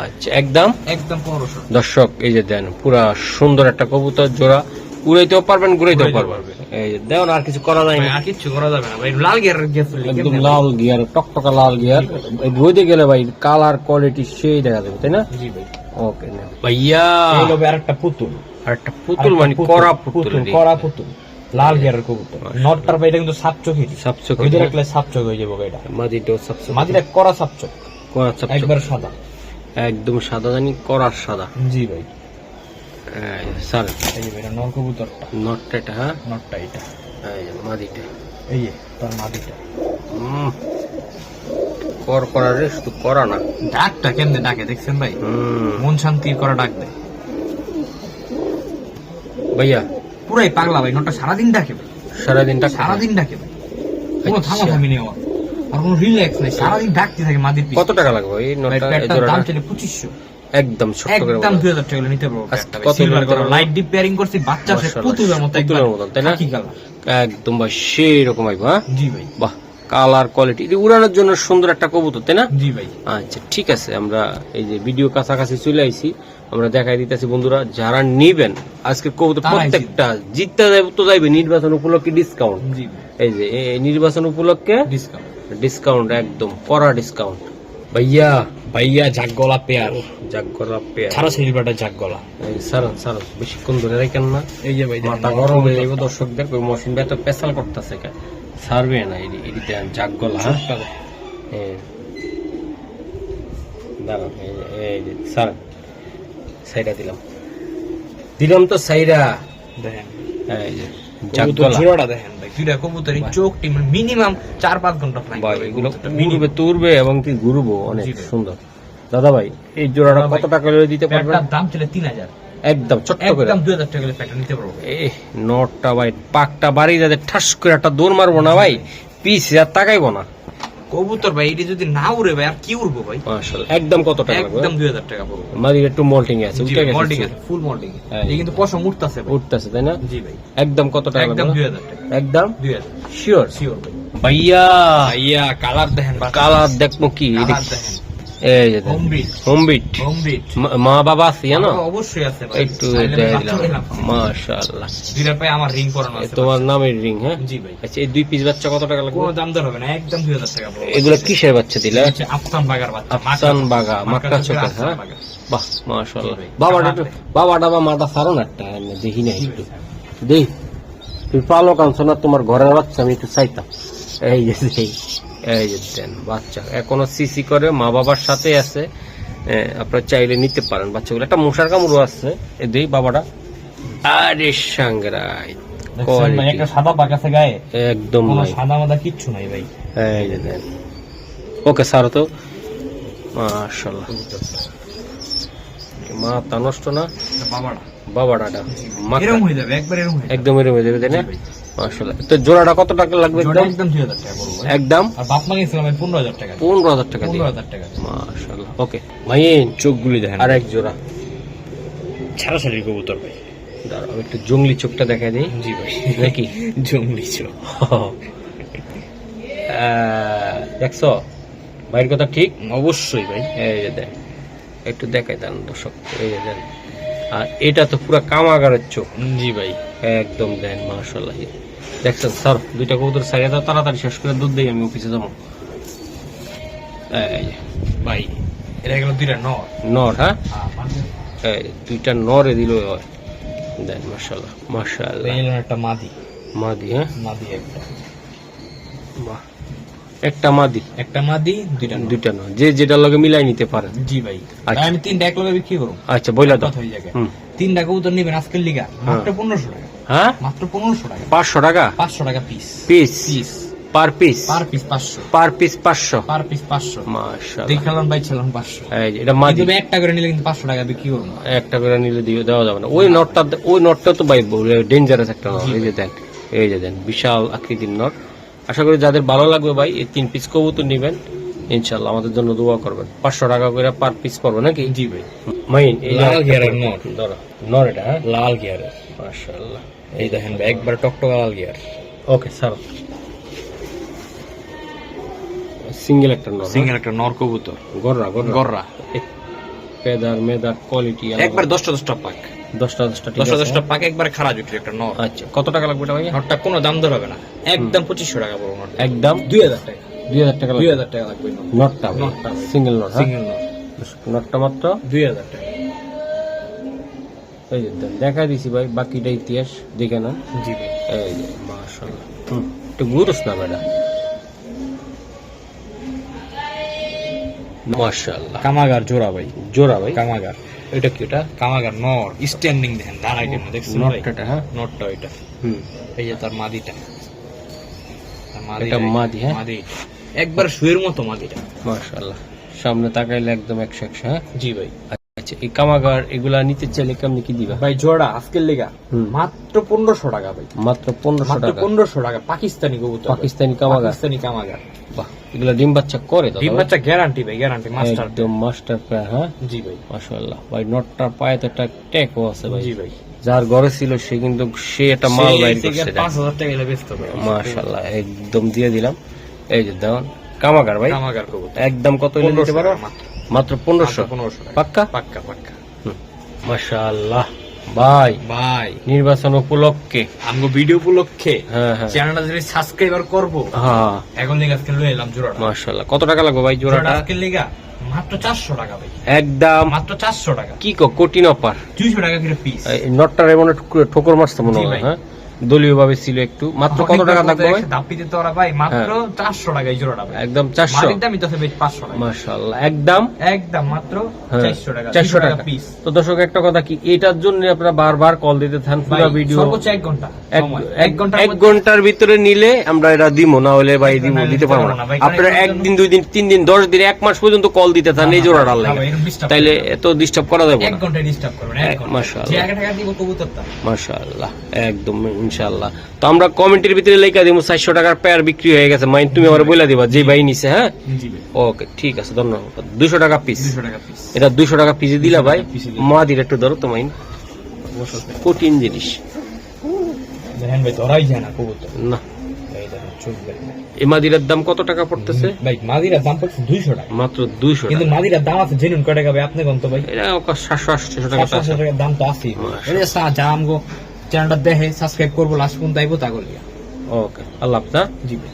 আচ্ছা একদম। একদম 1500। দর্শক এই যে দেন পুরা সুন্দর একটা কবুতর জোড়া, উড়াইতেও পারবেন ঘুরাইতেও ঘুরাইতেও পারবেন। এই যে দেন আর কিছু করা যায় ভাই, না, আর কিচ্ছু করা যাবে না ভাই, লাল গিয়ারের গ্যাস একদম লাল গিয়ার, টকটকা লাল গিয়ার। এই রোদে গেলে ভাই কালার কোয়ালিটি সেই দেখা যাবে, তাই না? জি ভাই। ওকে না ভাইয়া, এই লবে আরেকটা পুতুল, আর একটা পুতুল মানে করা পুতুল, করা পুতুল, লাল গিয়ারের কবুতর। নটটার ভাই এটা কিন্তু সাপচোখই, সাপচোখ ওই যে রাখলে সাপচোখ হয়ে যাবে এটা। মাদিটাও সাপচোখ, মাদিরা করা সাপচোখ, করা সাপচোখ, একবার সাদা, একদম সাদা জানি করার সাদা। জি ভাই। স্যার এই যে এটা নর কবুতরটা, নটটা এটা, হ্যাঁ নটটা এটা, এই যে মাদিটা, এই যে তার মাদিটা। কর করা রে, শুধু করা না। ডাকটা কেমনে ডাকে দেখছেন ভাই, মন শান্তি করা ডাক দেয় ভাইয়া। পুরাই পাগলা ভাই, নটটা সারাদিন ডাকে ভাই, সারাদিনটা সারাদিন ডাকে ভাই, কোনো আচ্ছা। থামাথামি নেই আমার, আর কোনো রিল্যাক্স নেই, সারাদিন ডাকতে থাকে মাদির পিছনে। কত টাকা লাগবে এই ভাই, নটটা? এই পেটটার জোড়াটা দাম চলে 2500, একদম ছোট্ট করে একদম বলো। 2000 টাকা নিতে পারবো। আচ্ছা, কত সিলভার করে কালার লাইট ডিপ পেয়ারিং করছি, বাচ্চা সে মাশাআল্লাহ, পুতুলের মতো, পুতুলের মতো, তাই না? কি কালার, একদম ভাই সেই রকম আইবা। জি ভাই, বাহ, কালার কোয়ালিটি উড়ানোর জন্য সুন্দর একটা কবুতর, তাই না? জি ভাই। আচ্ছা ঠিক আছে, আমরা এই যে ভিডিও কাছাকাছি চলে আইছি, আমরা দেখাই দিতেছি বন্ধুরা, যারা নিবেন আজকে কবুতর তারাই প্রত্যেকটা জিততে যাবে তো যাইবে, নির্বাচন উপলক্ষে ডিসকাউন্ট। জি ভাই, এই যে এই নির্বাচন উপলক্ষে ডিসকাউন্ট, ডিসকাউন্ট, একদম কড়া ডিসকাউন্ট। ভাইয়া ভাইয়া জাগগলা পেয়ার, যাক করা পেয়ার, ছাড়া সিলভারটা জাগগলা। এই সারান সারান বেশিক্ষণ ধরে রাখেন না, এই যে ভাই মাথা গরম হয়ে যাবে দর্শকদের, ওই মশিন এত পেশাল করতেছে কে সারবে না। এদিকে যাক গলা, হ্যাঁ দাঁড়ান, এই যে সারান সাইডা দিলাম, দিলাম তো সাইডা, দেখেন এই যে যাক কবুতর গলা। জোড়াটা দেখেন ভাই, দুইটা কবুতরই চোখ টিম মিনিমাম 4-5 ঘন্টা ফ্লাইং ভাই করবে এগুলো কবুতরটা, উড়বে তুরবে এবং কি ঘুরবো অনেক জি ভাই। সুন্দর। দাদা ভাই এই জোড়াটা দাদা ভাই, কত টাকা করে দিতে পারবেন? পেয়ারটার দাম চলে 3000, একদম ছোট্ট করে, একদম 2000 টাকা করে পেয়ারটা নিতে পারবো। এই নটটা ভাই পাকটা বাড়ি যাতে ঠাস করে একটা দৌড় মারবো না ভাই, পিস আর তাকাইবো না। কবুতর ভাই এটি যদি না উড়ে ভাই আর কি উড়বো ভাই, মাশাআল্লাহ, একদম কত টাকা লাগবে? একদম 2000 টাকা পড়বে। মাদির একটু মোল্টিং আছে, জি উঠে ভাই, মোল্ডিং গেছে, আছে, ফুল মোল্ডিং। হ্যাঁ। এই কিন্তু পশম উঠতাছে ভাই। উঠতেছে তাই না? জি ভাই, একদম কত টাকা একদম লাগবে? 2000 টাকা, একদম 2000 শিওর শিওর ভাই। ভাইয়া। ভাইয়া কালার দেখেন, কালার দেখবো কি, কালার দেখেন, এই যে হোমবিট, হোমবিট, হোমবিট মা বাবা আছে জানো? অবশ্যই আছে ভাই, একটু চাইলে দেখাই বাচ্চা দিলাম, নিলাম। মাশাআল্লাহ। দুইটা পায়ে আমার রিং করানো এ আছে। তোমার নামের রিং, হ্যাঁ? জি ভাই, আচ্ছা এই দুই পিস বাচ্চা কত টাকা লাগবে? কোনো দাম দর হবে না, একদম 2000 টাকা পড়বে। এগুলো কিসের বাচ্চা দিলে? এটা হচ্ছে আফসান বাগার বাচ্চা, আফসান বাগা, মাক্কা চোখের, আফসান হ্যাঁ? বাগা। বাহ মাশাআল্লাহ। জি ভাই। বাবাটা একটু, বাবাটা বা মাটা সারো না একটা, আমি দেখি না একটু দেই। তুই পালো কাঁদছো না, তোমার ঘরের বাচ্চা আমি একটু চাইতাম। এই যে দেই, এই যে দেন বাচ্চা এখনো সিসি করে মা বাবার সাথে আছে, আপনারা চাইলে নিতে পারেন বাচ্চাগুলো। একটা মশার কামড়ও আছে, এই দেই বাবাটা। আরে সাংরাই দেখছেন ভাই, একটা সাদা পাক আছে গায়ে, একদম কোনো নাই। সাদা মাদা কিচ্ছু নাই ভাই। এই যে দেন, ওকে সারো তো, মাশাআল্লাহ। মাথা নষ্ট না এটা বাবাটা বাবাটা, এরকম হয়ে যাবে, একবার এরকম হয়ে যাবে। একদম এরকম হয়ে যাবে তাই না? জি ভাই। মাশাআল্লাহ। তো জোড়াটা কত টাকা লাগবে? জোড়া একদম একদম 2000 টাকা পড়বে ভাই। একদম আর বাপ মা গেছিলাম ভাই 15000 টাকা, 15,000 টাকা দিয়ে। 15000 টাকা। মাশাআল্লাহ। ওকে ভাইয়েন, চোখগুলি দেখেন, আর এক জোড়া ছাড়াছাড়ির কবুতর ভাই। দাঁড়াও, আমি একটু জঙ্গলি চোখটা দেখাই দিই জি ভাই, নাকি? জঙ্গলি চোখ। দেখছো ভাইয়ের কথা ঠিক? অবশ্যই ভাই, এই যে দেন, একটু দেখাই দেন দর্শক, এই যে দেন। আর এটা তো পুরো কামাগারের চোখ, জি ভাই। একদম দেন মাশাআল্লাহ। দেখছেন স্যার, দুইটা কবুতর সাইডে দাও, তাড়াতাড়ি শেষ করে দুধ দেই, আমি অফিসে যাবো। এই যে ভাই এটা গেল দুইটা নর। নর, হ্যাঁ এই দুইটা নরে দিল দেন, মাশাআল্লাহ মাশাআল্লাহ। এই হলো একটা মাদি, মাদি, হ্যাঁ মাদি একটা। বাহ একটা মাদি, একটা মাদি, দুইটা নর, যে যেটার লগে মিলাই নিতে পারেন। জি ভাই। আচ্ছা। ভাই আমি 3টা এক লগে বিক্রি করব। আচ্ছা বইলা দাও। কথা হয়ে যাবে। 3টা কবুতর নেবেন আজকের লিগা মাত্র 1500 টাকা। হ্যাঁ মাত্র 1500 টাকা। 500 টাকা 500 টাকা piece. Piece piece per piece, per piece 500। Per piece 500। Per piece 500। মাশাআল্লাহ। দেখালাম ভাই ছিলাম 500। এই যে এটা মাদি, কিন্তু একটা করে নিলে কিন্তু 500 টাকা বিক্রি করব। একটা করে নিলে দেওয়া যাবে না। ওই নটটা তো ভাই ডেঞ্জারাস একটা নট। এই যে দেন, এই যে দেন, বিশাল আকৃতির নট। আশা করি যাদের ভালো লাগবে ভাই এই 3 পিস কবুতর নেবেন, ইনশাআল্লাহ আমাদের জন্য দোয়া করবেন। 500 টাকা করে পার পিস পড়বে নাকি? জি ভাই। মাইন এই লাল গিয়ারের নট। ধরো নর এটা, হ্যাঁ লাল গিয়ারের। মাশাআল্লাহ। এই দেখেন ভাই একবার টকটকা লাল গিয়ার। ওকে স্যার, সিঙ্গেল একটা নর, সিঙ্গেল একটা নর কবুতর। গররা গররা। পেদার মেদার কোয়ালিটি একবার 10টা পাক। 10টা 10টা পাক একবার খাড়া জুটির একটা নর। আচ্ছা কত টাকা লাগবে এটা ভাই? নটটা কোনো দাম দর হবে না, একদম 2500 টাকা পড়বে নট। একদম 2000 টাকা। 2000 টাকা লাগবে। 2000 টাকা লাগবে নটটা, নটটা সিঙ্গেল নট, সিঙ্গেল নট। নটটা মাত্র 2000 টাকা। এই যে দেখা দিছি ভাই, বাকিটা ইতিহাস দেখে না। জি ভাই। এই যে মাশাআল্লাহ, একটু গুরুস না বেটা, মাশাআল্লাহ। কামাগার জোড়া ভাই, জোড়া ভাই, কামাগার। এটা কি? এটা কামাগার নর স্ট্যান্ডিং দেখেন, দাঁড়াইতে না দেখছেন ভাই নটটা, হ্যাঁ নটটা ওইটা। এই যে তার মাদিটা, এটা মাদি, হ্যাঁ মাদি একবার শুয়ের মতো মাদিটা। মাশাআল্লাহ, সামনে তাকাইলে একদম 100, হ্যাঁ। জি ভাই। আচ্ছা এই কামাগার এগুলা নিতে চাইলে কেমনি কি দিবা? ভাই জোড়া আজকের লেগা মাত্র 1500 টাকা ভাই। মাত্র 1500 মাত্র টাকা। 1500 টাকা। পাকিস্তানি কবুতর, পাকিস্তানি কামাগার। পাকিস্তানি কামাগার। বাহ, এগুলা ডিম বাচ্চা করে তো? ডিম বাচ্চা গ্যারান্টি ভাই, গ্যারান্টি মাস্টার। একদম মাস্টার পেয়ার, হ্যাঁ। জি ভাই। মাশাআল্লাহ ভাই, নটটার পায়ে তো একটা ট্যাগও আছে ভাই। জি ভাই। যার ঘরে ছিল সে কিন্তু সে একটা মাল বাইর করছে। 5000 টাকা এলে বেচতে পারে। মাশাআল্লাহ, একদম দিয়ে দিলাম। এই যে দেখুন কামাগার ভাই, কামাগার কবুতর একদম কত হলে নিতে পারো? মাত্র 1500। 1500 টাকা। পাক্কা পাক্কা পাক্কা। মাশাআল্লাহ ভাই, ভাই নির্বাচন উপলক্ষে আমগো ভিডিও উপলক্ষে হ্যাঁ হ্যাঁ চ্যানেলটা যদি সাবস্ক্রাইবার করব, হ্যাঁ এখন লেগে আজকে লয়ে এলাম জোড়াটা। মাশাআল্লাহ। কত টাকা লাগবে ভাই জোড়াটা? আজকে লেগা মাত্র 400 টাকা ভাই। একদম মাত্র 400 টাকা। কি কঠিন অফার। 200 টাকা করে পিস। নটটার এমন ঠোকর মারছে মনে জি হয়, ভাই। হ্যাঁ দলীয় ভাবে ছিল একটু। মাত্র কত টাকা লাগবে ভাই? দাপি দিতে ওরা ভাই মাত্র 400 টাকা এই জোড়াটা ভাই। একদম 400। মাটির দামই তো ভাই 500 টাকা। মাশাআল্লাহ, একদম একদম মাত্র হ্যাঁ, 400 টাকা। 400 টাকা পিস। তো দর্শক একটা কথা কি, এটার জন্য আপনারা বারবার কল দিতে থাকেন। পুরো ভিডিও সর্বোচ্চ 1 ঘন্টা সময়। 1 ঘন্টার এক মধ্যে ঘন্টার ভিতরে নিলে আমরা এটা দিব, না হলে ভাই দিতে পারবো না। ভাই, আপনারা কারণ একদিন 2 দিন 3 দিন 10 দিন 1 মাস পর্যন্ত কল দিতে থাকেন এই জোড়াটার হ্যাঁ লাগে, ভাই, এরকম disturb তাইলে করবেন না। এত ডিস্টার্ব করা যাবে 1 না। ঘন্টায় ডিস্টার্ব করবেন, 1 ঘন্টা। মাশাআল্লাহ। যে আগে টাকা দিব কবুতরটা। মাশাআল্লাহ, একদম ইনশাআল্লাহ। তো আমরা কমেন্টের ভিতরে লেখা দিব 400 টাকার পেয়ার বিক্রি হয়ে গেছে। মাইন্ড তুমি আমার বলে দিবা যে ভাই নিছে, হ্যাঁ। জি ভাই। ওকে ঠিক আছে, ধন্যবাদ। 200 টাকা পিস, 200 টাকা পিস। এটা 200 টাকা পিসে দিলা ভাই। 200 টাকা পিসে দিলাম। মা দিলে একটু ধরো তো মাইন্ড, কঠিন জিনিস দেখেন ভাই ধরাই যায় না কবুতর। না। এই দেখেন চোখ দেখেন। এই মাদিরার দাম কত টাকা পড়তেছে? ভাই মাদিরার দাম পড়ছে 200 টাকা। মাত্র 200 কিন্তু টাকা। মাদিরার দাম আছে জেনুইন কয় টাকা ভাই আপনি কোন তো ভাই? এটা 700-800 টাকা আছে। 700 টাকার দাম তো আছে। এই যে যা আমগো চ্যানেলটা দেখে সাবস্ক্রাইব করবো লাস্ট পর্যন্ত আইবো তা করলিয়া। ওকে, আল্লাহ হাফেজ। জি ভাই।